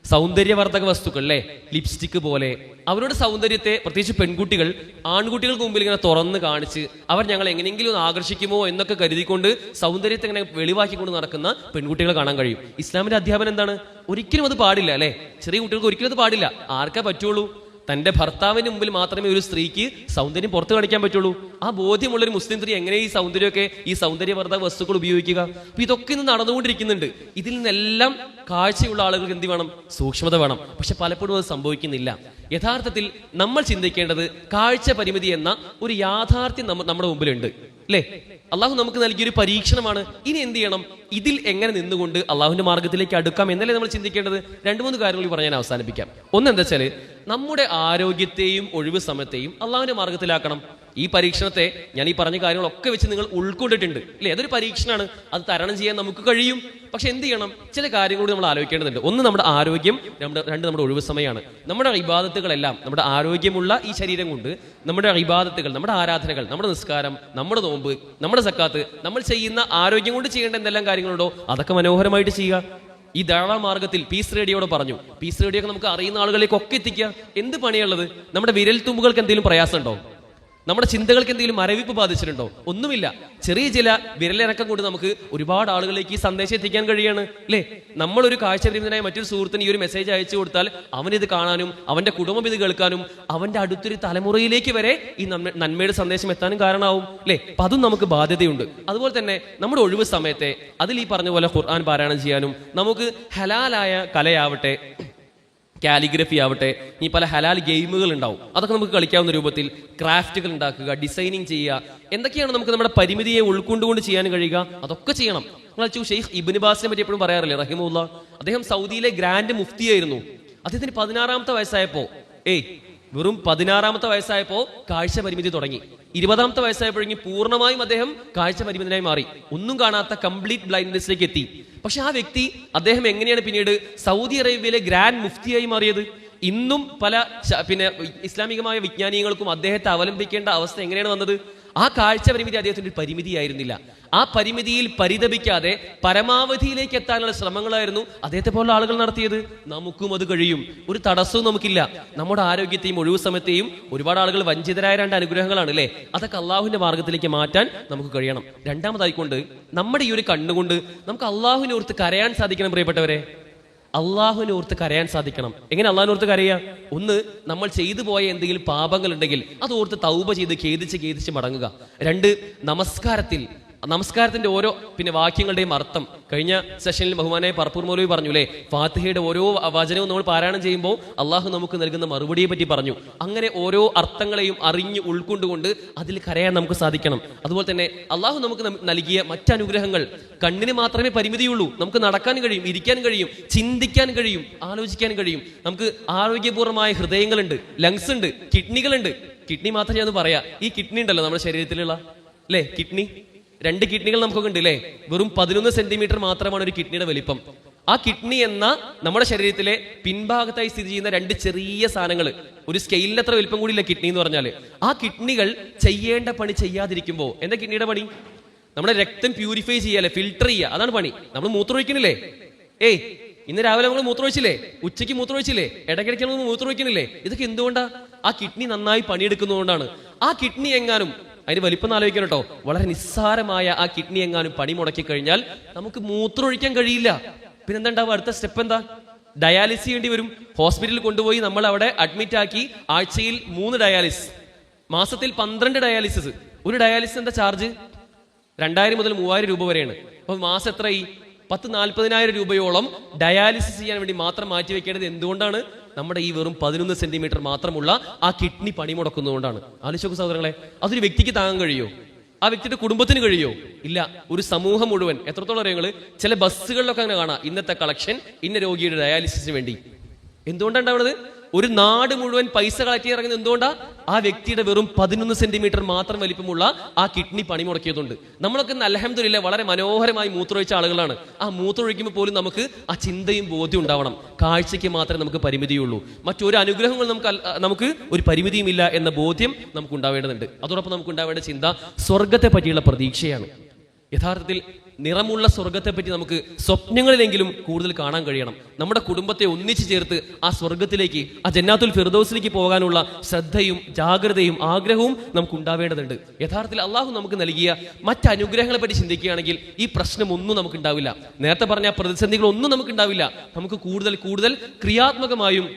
സൗന്ദര്യവർദ്ധക വസ്തുക്കൾ അല്ലേ, ലിപ്സ്റ്റിക് പോലെ. അവരുടെ സൗന്ദര്യത്തെ, പ്രത്യേകിച്ച് പെൺകുട്ടികൾ, ആൺകുട്ടികൾക്ക് മുമ്പിൽ ഇങ്ങനെ തുറന്ന് കാണിച്ച് അവർ ഞങ്ങൾ എങ്ങനെയെങ്കിലും ഒന്ന് ആകർഷിക്കുമോ എന്നൊക്കെ കരുതിക്കൊണ്ട് സൗന്ദര്യത്തെ ഇങ്ങനെ വെളിവാക്കിക്കൊണ്ട് നടക്കുന്ന പെൺകുട്ടികളെ കാണാൻ കഴിയും. ഇസ്ലാമിന്റെ അധ്യാപനം എന്താണ്? ഒരിക്കലും അത് പാടില്ല അല്ലെ. ചെറിയ കുട്ടികൾക്ക് ഒരിക്കലും അത് പാടില്ല. ആർക്കാ പറ്റുള്ളൂ? തന്റെ ഭർത്താവിന്റെ മുമ്പിൽ മാത്രമേ ഒരു സ്ത്രീക്ക് സൗന്ദര്യം പുറത്തു കാണിക്കാൻ പറ്റുള്ളൂ. ആ ബോധ്യമുള്ളൊരു മുസ്ലിം സ്ത്രീ എങ്ങനെ ഈ സൗന്ദര്യമൊക്കെ, ഈ സൗന്ദര്യവർദ്ധക വസ്തുക്കൾ ഉപയോഗിക്കുക? അപ്പൊ ഇതൊക്കെ ഇന്ന് നടന്നുകൊണ്ടിരിക്കുന്നുണ്ട്. ഇതിൽ നിന്നെല്ലാം കാഴ്ചയുള്ള ആളുകൾക്ക് എന്ത് വേണം? സൂക്ഷ്മത വേണം. പക്ഷെ പലപ്പോഴും അത് സംഭവിക്കുന്നില്ല. യഥാർത്ഥത്തിൽ നമ്മൾ ചിന്തിക്കേണ്ടത് കാഴ്ച പരിമിതി എന്ന ഒരു യാഥാർത്ഥ്യം നമ്മുടെ മുമ്പിലുണ്ട് അല്ലേ. അള്ളാഹു നമുക്ക് നൽകിയൊരു പരീക്ഷണമാണ്. ഇനി എന്ത് ചെയ്യണം? ഇതിൽ എങ്ങനെ നിന്നുകൊണ്ട് അള്ളാഹുവിന്റെ മാർഗത്തിലേക്ക് അടുക്കാം എന്നല്ലേ നമ്മൾ ചിന്തിക്കേണ്ടത്. 2-3 കാര്യങ്ങൾ പറഞ്ഞ് ഞാൻ അവസാനിപ്പിക്കാം. ഒന്നെന്താ വെച്ചാല് നമ്മുടെ ആരോഗ്യത്തെയും ഒഴിവ് സമയത്തെയും അള്ളാഹുവിന്റെ മാർഗത്തിലാക്കണം. ഈ പരീക്ഷണത്തെ ഞാൻ ഈ പറഞ്ഞ കാര്യങ്ങളൊക്കെ വെച്ച് നിങ്ങൾ ഉൾക്കൊണ്ടിട്ടുണ്ട് അല്ലേ. അതൊരു പരീക്ഷണമാണ്. അത് തരണം ചെയ്യാൻ നമുക്ക് കഴിയും. പക്ഷെ എന്ത് ചെയ്യണം? ചില കാര്യങ്ങളോട് നമ്മൾ ആലോചിക്കേണ്ടതുണ്ട്. ഒന്ന്, നമ്മുടെ ആരോഗ്യം. രണ്ട്, നമ്മുടെ ഒഴിവ് സമയമാണ്. നമ്മുടെ ഇബാദത്തുകളെല്ലാം, നമ്മുടെ ആരോഗ്യമുള്ള ഈ ശരീരം കൊണ്ട് നമ്മുടെ ഇബാദത്തുകൾ, നമ്മുടെ ആരാധനകൾ, നമ്മുടെ നിസ്കാരം, നമ്മുടെ നോമ്പ്, നമ്മുടെ സക്കാത്ത്, നമ്മൾ ചെയ്യുന്ന ആരോഗ്യം കൊണ്ട് ചെയ്യേണ്ട എന്തെല്ലാം കാര്യങ്ങളുണ്ടോ അതൊക്കെ മനോഹരമായിട്ട് ചെയ്യുക. ഈ ദഅവ മാർഗത്തിൽ പീസ് റേഡിയോട് പറഞ്ഞു. പീസ് റേഡിയോ ഒക്കെ നമുക്ക് അറിയുന്ന ആളുകളിലേക്കൊക്കെ എത്തിക്കുക. എന്ത് പണിയുള്ളത്? നമ്മുടെ വിരൽ തുമ്പുകൾക്ക് എന്തെങ്കിലും പ്രയാസം ഉണ്ടോ? നമ്മുടെ ചിന്തകൾക്ക് എന്തെങ്കിലും മരവിപ്പ് ബാധിച്ചിട്ടുണ്ടോ? ഒന്നുമില്ല. ചെറിയ ചില വിരലിറക്കം കൊണ്ട് നമുക്ക് ഒരുപാട് ആളുകളിലേക്ക് ഈ സന്ദേശം എത്തിക്കാൻ കഴിയാണ് അല്ലേ. നമ്മളൊരു കാഴ്ച പരിമിതനായ മറ്റൊരു സുഹൃത്തിന് ഈ ഒരു മെസ്സേജ് അയച്ചു കൊടുത്താൽ അവനിത് കാണാനും അവന്റെ കുടുംബം ഇത് കേൾക്കാനും അവന്റെ അടുത്തൊരു തലമുറയിലേക്ക് വരെ ഈ നന്മയുടെ സന്ദേശം എത്താനും കാരണമാവും അല്ലേ. അപ്പൊ അതും നമുക്ക് ബാധ്യതയുണ്ട്. അതുപോലെ തന്നെ നമ്മുടെ ഒഴിവ് സമയത്തെ അതിൽ ഈ പറഞ്ഞ പോലെ ഖുർആൻ പാരായണം ചെയ്യാനും, നമുക്ക് ഹലാലായ കലയാവട്ടെ, കാലിഗ്രഫി ആവട്ടെ, ഈ പല ഹലാൽ ഗെയിമുകൾ ഉണ്ടാവും, അതൊക്കെ നമുക്ക് കളിക്കാവുന്ന രൂപത്തിൽ ക്രാഫ്റ്റുകൾ ഉണ്ടാക്കുക, ഡിസൈനിങ് ചെയ്യുക. എന്തൊക്കെയാണ് നമുക്ക് നമ്മുടെ പരിമിതിയെ ഉൾക്കൊണ്ടുകൊണ്ട് ചെയ്യാൻ കഴിയുക? അതൊക്കെ ചെയ്യണം. നിങ്ങൾ ഷെയ്ഖ് ഇബ്നു ബാസിനെ പറ്റി എപ്പോഴും പറയാറില്ലേ റഹിമഹുല്ലാ. അദ്ദേഹം സൗദിയിലെ ഗ്രാൻഡ് മുഫ്തിയായിരുന്നു. അദ്ദേഹത്തിന് 16-ാമത്തെ വയസ്സായപ്പോ വെറും 16-ാമത്തെ വയസ്സായപ്പോ കാഴ്ച പരിമിതി തുടങ്ങി. 20-ാമത്തെ വയസ്സായപ്പോഴെങ്കിൽ പൂർണ്ണമായും അദ്ദേഹം കാഴ്ച പരിമിതനായി മാറി. ഒന്നും കാണാത്ത കംപ്ലീറ്റ് ബ്ലൈൻഡ്നെസ്സിലേക്ക് എത്തി. പക്ഷെ ആ വ്യക്തി, അദ്ദേഹം എങ്ങനെയാണ് പിന്നീട് സൗദി അറേബ്യയിലെ ഗ്രാൻഡ് മുഫ്തിയായി മാറിയത്? ഇന്നും പല ഇസ്ലാമികമായ വിജ്ഞാനികൾക്കും അദ്ദേഹത്തെ അവലംബിക്കേണ്ട അവസ്ഥ എങ്ങനെയാണ് വന്നത്? ആ കാഴ്ച പരിമിതി അദ്ദേഹത്തിന്റെ ഒരു പരിമിതിയായിരുന്നില്ല. ആ പരിമിതിയിൽ പരിതപിക്കാതെ പരമാവധിയിലേക്ക് എത്താനുള്ള ശ്രമങ്ങളായിരുന്നു അദ്ദേഹത്തെ പോലുള്ള ആളുകൾ നടത്തിയത്. നമുക്കും അത് കഴിയും, ഒരു തടസ്സവും നമുക്കില്ല. നമ്മുടെ ആരോഗ്യത്തെയും ഒഴിവു സമയത്തെയും ഒരുപാട് ആളുകൾ വഞ്ചിതരായ 2 അനുഗ്രഹങ്ങളാണ് അല്ലേ, അതൊക്കെ അള്ളാഹുവിന്റെ മാർഗത്തിലേക്ക് മാറ്റാൻ നമുക്ക് കഴിയണം. രണ്ടാമതായിക്കൊണ്ട് നമ്മുടെ ഈ ഒരു കണ്ണുകൊണ്ട് നമുക്ക് അള്ളാഹുവിനെ ഓർത്ത് കരയാൻ സാധിക്കണം. പ്രിയപ്പെട്ടവരെ, അള്ളാഹുവിനെ ഓർത്ത് കരയാൻ സാധിക്കണം. എങ്ങനെ അള്ളാഹുവിനെ ഓർത്ത് കരയുക? ഒന്ന്, നമ്മൾ ചെയ്തു പോയ എന്തെങ്കിലും പാപങ്ങൾ ഉണ്ടെങ്കിൽ അത് ഓർത്ത് തൗബ ചെയ്ത് ഖേദിച്ച് മടങ്ങുക. 2, നമസ്കാരത്തിന്റെ ഓരോ വാക്യങ്ങളുടെയും അർത്ഥം കഴിഞ്ഞ സെഷനിൽ ബഹുമാനായ പറപ്പൂർ മൗലവി പറഞ്ഞു അല്ലേ, ഫാത്തിഹയുടെ ഓരോ വചനവും നമ്മൾ പാരായണം ചെയ്യുമ്പോൾ അള്ളാഹു നമുക്ക് നൽകുന്ന മറുപടിയെ പറ്റി പറഞ്ഞു. അങ്ങനെ ഓരോ അർത്ഥങ്ങളെയും അറിഞ്ഞ് ഉൾക്കൊണ്ടുകൊണ്ട് അതിൽ കരയാൻ നമുക്ക് സാധിക്കണം. അതുപോലെ തന്നെ അള്ളാഹു നമുക്ക് നൽകിയ മറ്റനുഗ്രഹങ്ങൾ, കണ്ണിന് മാത്രമേ പരിമിതിയുള്ളൂ. നമുക്ക് നടക്കാൻ കഴിയും, ഇരിക്കാൻ കഴിയും, ചിന്തിക്കാൻ കഴിയും, ആലോചിക്കാൻ കഴിയും. നമുക്ക് ആരോഗ്യപൂർണ്ണമായ ഹൃദയങ്ങളുണ്ട്, ലങ്സ് ഉണ്ട്, കിഡ്നികളുണ്ട്. കിഡ്നി മാത്രം ഞാൻ പറയാ, ഈ കിഡ്നി ഉണ്ടല്ലോ നമ്മുടെ ശരീരത്തിലുള്ള അല്ലേ, കിഡ്നി 2 കിഡ്നികൾ നമുക്കൊക്കെ ഉണ്ട് അല്ലേ. വെറും 11 സെന്റിമീറ്റർ മാത്രമാണ് ഒരു കിഡ്നിയുടെ വലിപ്പം. ആ കിഡ്നി എന്ന നമ്മുടെ ശരീരത്തിലെ പിൻഭാഗത്തായി സ്ഥിതി ചെയ്യുന്ന 2 ചെറിയ സാധനങ്ങൾ, ഒരു സ്കെയിലിന്റെ അത്ര വലിപ്പം കൂടിയില്ല കിഡ്നി എന്ന് പറഞ്ഞാല്. ആ കിഡ്നികൾ ചെയ്യേണ്ട പണി ചെയ്യാതിരിക്കുമ്പോ എന്താ കിഡ്നിയുടെ പണി? നമ്മുടെ രക്തം പ്യൂരിഫൈ ചെയ്യാല്ലേ, ഫിൽട്ടർ ചെയ്യുക, അതാണ് പണി. നമ്മൾ മൂത്രമൊഴിക്കണില്ലേ? ഇന്ന് രാവിലെ നമ്മൾ മൂത്രമൊഴിച്ചില്ലേ? ഉച്ചയ്ക്ക് മൂത്രമൊഴിച്ചില്ലേ? ഇടയ്ക്കിടയ്ക്ക് നമ്മൾ മൂത്രമൊഴിക്കണില്ലേ? ഇതൊക്കെ എന്തുകൊണ്ടാ? ആ കിഡ്നി നന്നായി പണിയെടുക്കുന്നതുകൊണ്ടാണ്. ആ കിഡ്നി എങ്ങാനും, അതിന് വലിപ്പം ആലോചിക്കണം കേട്ടോ, വളരെ നിസ്സാരമായ ആ കിഡ്നി എങ്ങാനും പണി മുടക്കി കഴിഞ്ഞാൽ നമുക്ക് മൂത്രമൊഴിക്കാൻ കഴിയില്ല. പിന്നെന്താ ഉണ്ടാവുക? അടുത്ത സ്റ്റെപ്പ് എന്താ? ഡയാലിസിസ് ചെയ്യേണ്ടി വരും. ഹോസ്പിറ്റലിൽ കൊണ്ടുപോയി നമ്മൾ അവിടെ അഡ്മിറ്റ് ആക്കി ആഴ്ചയിൽ 3 ഡയാലിസിസ്, മാസത്തിൽ 12 ഡയാലിസിസ്. ഒരു ഡയാലിസിസ് എന്താ ചാർജ്? 2000 മുതൽ 3000 രൂപ വരെയാണ്. അപ്പൊ മാസം എത്രയായി? 10-40,000 രൂപയോളം ഡയാലിസിസ് ചെയ്യാൻ വേണ്ടി മാത്രം മാറ്റി വെക്കേണ്ടത് എന്തുകൊണ്ടാണ്? നമ്മുടെ ഈ വെറും 11 സെന്റിമീറ്റർ മാത്രമുള്ള ആ കിഡ്നി പണി മുടക്കുന്നതുകൊണ്ടാണ്. ആലോചിക്കൂ സഹോദരങ്ങളെ, അതൊരു വ്യക്തിക്ക് താങ്ങാൻ കഴിയോ? ആ വ്യക്തിയുടെ കുടുംബത്തിന് കഴിയോ? ഇല്ല. ഒരു സമൂഹം മുഴുവൻ, എത്രത്തോളം അറിയങ്ങള്, ചില ബസ്സുകളിലൊക്കെ അങ്ങനെ കാണാം, ഇന്നത്തെ കളക്ഷൻ ഇന്ന രോഗിയുടെ ഡയാലിസിസിന് വേണ്ടി. എന്തുകൊണ്ടാണ് ഉണ്ടാവുന്നത്? ഒരു നാട് മുഴുവൻ പൈസ കളക്ട് ചെയ്യാൻ ഇറങ്ങുന്നത് എന്തുകൊണ്ടാ? ആ വ്യക്തിയുടെ വെറും 11 സെന്റിമീറ്റർ മാത്രം വലിപ്പമുള്ള ആ കിഡ്നി പണി മുടക്കിയതുകൊണ്ട്. നമ്മളൊക്കെ അൽഹംദുലില്ലാഹ് വളരെ മനോഹരമായി മൂത്രമൊഴിച്ച ആളുകളാണ്. ആ മൂത്രമൊഴിക്കുമ്പോൾ പോലും നമുക്ക് ആ ചിന്തയും ബോധ്യം ഉണ്ടാവണം. കാഴ്ചയ്ക്ക് മാത്രമേ നമുക്ക് പരിമിതിയുള്ളൂ, മറ്റൊരു അനുഗ്രഹങ്ങൾ നമുക്ക് ഒരു പരിമിതിയുമില്ല എന്ന ബോധ്യം നമുക്ക് ഉണ്ടാവേണ്ടതുണ്ട്. അതോടൊപ്പം നമുക്ക് ഉണ്ടാവേണ്ട ചിന്ത സ്വർഗത്തെ പറ്റിയുള്ള പ്രതീക്ഷയാണ്. യഥാർത്ഥത്തിൽ നിറമുള്ള സ്വർഗത്തെ പറ്റി നമുക്ക് സ്വപ്നങ്ങളിലെങ്കിലും കൂടുതൽ കാണാൻ കഴിയണം. നമ്മുടെ കുടുംബത്തെ ഒന്നിച്ചു ചേർത്ത് ആ സ്വർഗത്തിലേക്ക്, ആ ജന്നാത്തുൽ ഫിർദൗസിലേക്ക് പോകാനുള്ള ശ്രദ്ധയും ജാഗ്രതയും ആഗ്രഹവും നമുക്ക് ഉണ്ടാവേണ്ടതുണ്ട്. യഥാർത്ഥത്തിൽ അള്ളാഹു നമുക്ക് നൽകിയ മറ്റ് അനുഗ്രഹങ്ങളെ പറ്റി ചിന്തിക്കുകയാണെങ്കിൽ ഈ പ്രശ്നമൊന്നും നമുക്ക് ഉണ്ടാവില്ല. നേരത്തെ പറഞ്ഞ പ്രതിസന്ധികളൊന്നും നമുക്ക് ഉണ്ടാവില്ല. നമുക്ക് കൂടുതൽ ക്രിയാത്മകമായും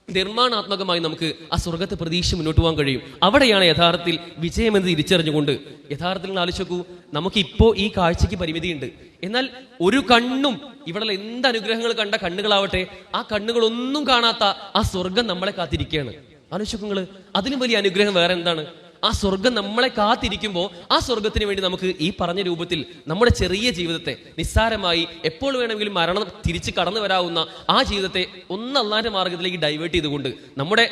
നിർമ്മാണാത്മകമായി നമുക്ക് ആ സ്വർഗത്തെ പ്രതീക്ഷ മുന്നോട്ട് പോകാൻ കഴിയും. അവിടെയാണ് യഥാർത്ഥത്തിൽ വിജയമെന്ന് തിരിച്ചറിഞ്ഞുകൊണ്ട് യഥാർത്ഥത്തിൽ ആലോചിക്കൂ, നമുക്കിപ്പോ ഈ കാഴ്ചയ്ക്ക് പരിമിതിയുണ്ട്. എന്നാൽ ഒരു കണ്ണും ഇവിടെ എന്ത് അനുഗ്രഹങ്ങൾ കണ്ട കണ്ണുകളാവട്ടെ, ആ കണ്ണുകളൊന്നും കാണാത്ത ആ സ്വർഗം നമ്മളെ കാത്തിരിക്കുകയാണ്. ആലോചിക്കുങ്ങള്, അതിലും വലിയ അനുഗ്രഹം വേറെ എന്താണ്? ആ സ്വർഗം നമ്മളെ കാത്തിരിക്കുമ്പോൾ ആ സ്വർഗത്തിന് വേണ്ടി നമുക്ക് ഈ പറഞ്ഞ രൂപത്തിൽ നമ്മുടെ ചെറിയ ജീവിതത്തെ നിസ്സാരമായി എപ്പോൾ വേണമെങ്കിലും മരണം തിരിച്ച് കടന്നു വരാവുന്ന ആ ജീവിതത്തെ അല്ലാഹുവിന്റെ മാർഗത്തിലേക്ക് ഡൈവേർട്ട് ചെയ്തുകൊണ്ട് നമ്മുടെ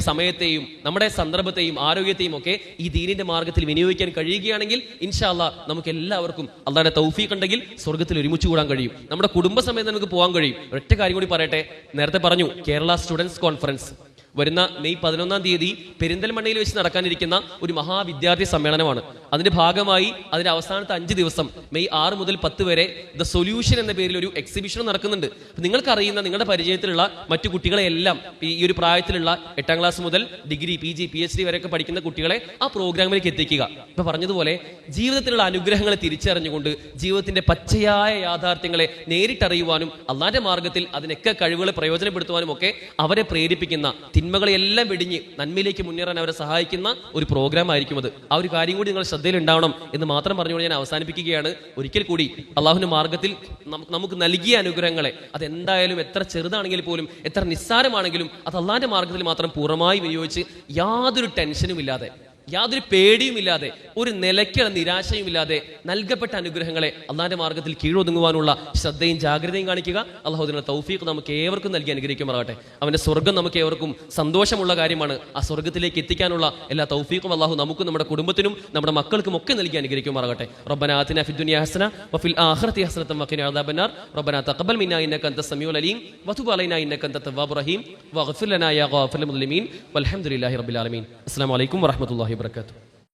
സമയത്തെയും നമ്മുടെ സന്ദർഭത്തെയും ആരോഗ്യത്തെയും ഒക്കെ ഈ ദീനിന്റെ മാർഗത്തിൽ വിനിയോഗിക്കാൻ കഴിയുകയാണെങ്കിൽ ഇൻഷാ അല്ലാഹ് നമുക്ക് എല്ലാവർക്കും അല്ലാഹുവിന്റെ തൗഫീഖ് ഉണ്ടെങ്കിൽ സ്വർഗത്തിൽ ഒരുമിച്ച് കൂടാൻ കഴിയും. നമ്മുടെ കുടുംബസമേതം നമുക്ക് പോകാൻ കഴിയും. ഒറ്റ കാര്യം കൂടി പറയട്ടെ, നേരത്തെ പറഞ്ഞു കേരള സ്റ്റുഡൻസ് കോൺഫറൻസ് വരുന്ന മെയ് 11-ാം തീയതി പെരിന്തൽമണ്ണയിൽ വെച്ച് നടക്കാനിരിക്കുന്ന ഒരു മഹാവിദ്യാർത്ഥി സമ്മേളനമാണ്. അതിന്റെ ഭാഗമായി അതിന്റെ അവസാനത്തെ 5 ദിവസം മെയ് 6 മുതൽ 10 വരെ ദ സൊല്യൂഷൻ എന്ന പേരിൽ ഒരു എക്സിബിഷൻ നടക്കുന്നുണ്ട്. നിങ്ങൾക്കറിയുന്ന നിങ്ങളുടെ പരിചയത്തിലുള്ള മറ്റു കുട്ടികളെ എല്ലാം ഈ ഒരു പ്രായത്തിലുള്ള 8ാം ക്ലാസ് മുതൽ ഡിഗ്രി, PG, PhD വരെയൊക്കെ പഠിക്കുന്ന കുട്ടികളെ ആ പ്രോഗ്രാമിലേക്ക് എത്തിക്കുക. ഇപ്പൊ പറഞ്ഞതുപോലെ ജീവിതത്തിലുള്ള അനുഗ്രഹങ്ങളെ തിരിച്ചറിഞ്ഞുകൊണ്ട് ജീവിതത്തിന്റെ പച്ചയായ യാഥാർത്ഥ്യങ്ങളെ നേരിട്ടറിയുവാനും അള്ളാന്റെ മാർഗത്തിൽ അതിനൊക്കെ കഴിവുകളെ പ്രയോജനപ്പെടുത്തുവാനും ഒക്കെ അവരെ പ്രേരിപ്പിക്കുന്ന, തിന്മകളെല്ലാം വെടിഞ്ഞ് നന്മയിലേക്ക് മുന്നേറാൻ അവരെ സഹായിക്കുന്ന ഒരു പ്രോഗ്രാം ആയിരിക്കും അത്. ആ ഒരു കാര്യം കൂടി നിങ്ങൾ ശ്രദ്ധയിൽ ഉണ്ടാവണം എന്ന് മാത്രം പറഞ്ഞുകൊണ്ട് ഞാൻ അവസാനിപ്പിക്കുകയാണ്. ഒരിക്കൽ കൂടി അള്ളാഹുവിന്റെ മാർഗത്തിൽ നമുക്ക് നൽകിയ അനുഗ്രഹങ്ങളെ അതെന്തായാലും എത്ര ചെറുതാണെങ്കിൽ പോലും എത്ര നിസ്സാരമാണെങ്കിലും അത് അള്ളാഹിന്റെ മാർഗത്തിൽ മാത്രം പൂർണ്ണമായി വിനിയോഗിച്ച് യാതൊരു ടെൻഷനും ഇല്ലാതെ, യാതൊരു പേടിയുമില്ലാതെ, ഒരു നിലയ്ക്കുള്ള നിരാശയുമില്ലാതെ നൽകപ്പെട്ട അനുഗ്രഹങ്ങളെ അള്ളാഹിന്റെ മാർഗത്തിൽ കീഴൊതുങ്ങുവാനുള്ള ശ്രദ്ധയും ജാഗ്രതയും കാണിക്കുക. അള്ളാഹു അതിനുള്ള തൗഫീഖ് നമുക്ക് ഏവർക്കും നൽകി അനുഗ്രഹിക്കുമാറാകട്ടെ. അവന്റെ സ്വർഗം നമുക്ക് ഏവർക്കും സന്തോഷമുള്ള കാര്യമാണ്. ആ സ്വർഗത്തിലേക്ക് എത്തിക്കാനുള്ള എല്ലാ തൗഫീഖും അള്ളാഹു നമുക്കും നമ്മുടെ കുടുംബത്തിനും നമ്മുടെ മക്കൾക്കും ഒക്കെ നൽകി അനുഗ്രഹിക്കുമാറാകട്ടെ. റബ്ബനാ ആതിനാ ഫിദ്ദുനിയാ ഹസന വഫിൽ ആഖിറതി ഹസനതൻ വഖിനാ അദാബന്നാർ. റബ്ബനാ തഖബ്ബൽ മിന്നാ ഇന്നക അൻതസ് സമീഉൽ അലീം വതുബ് അലൈനാ ഇന്നക അൻതത് തവ്വാബുർ റഹീം വഗ്ഫിർ ലനാ യാ ഗാഫിറൽ മുദ്ലിമീൻ വൽഹംദുലില്ലാഹി റബ്ബിൽ ആലമീൻ. അസ്സലാമു അലൈക്കും വറഹ്മത്തുള്ളാഹി വബറകാതുഹു.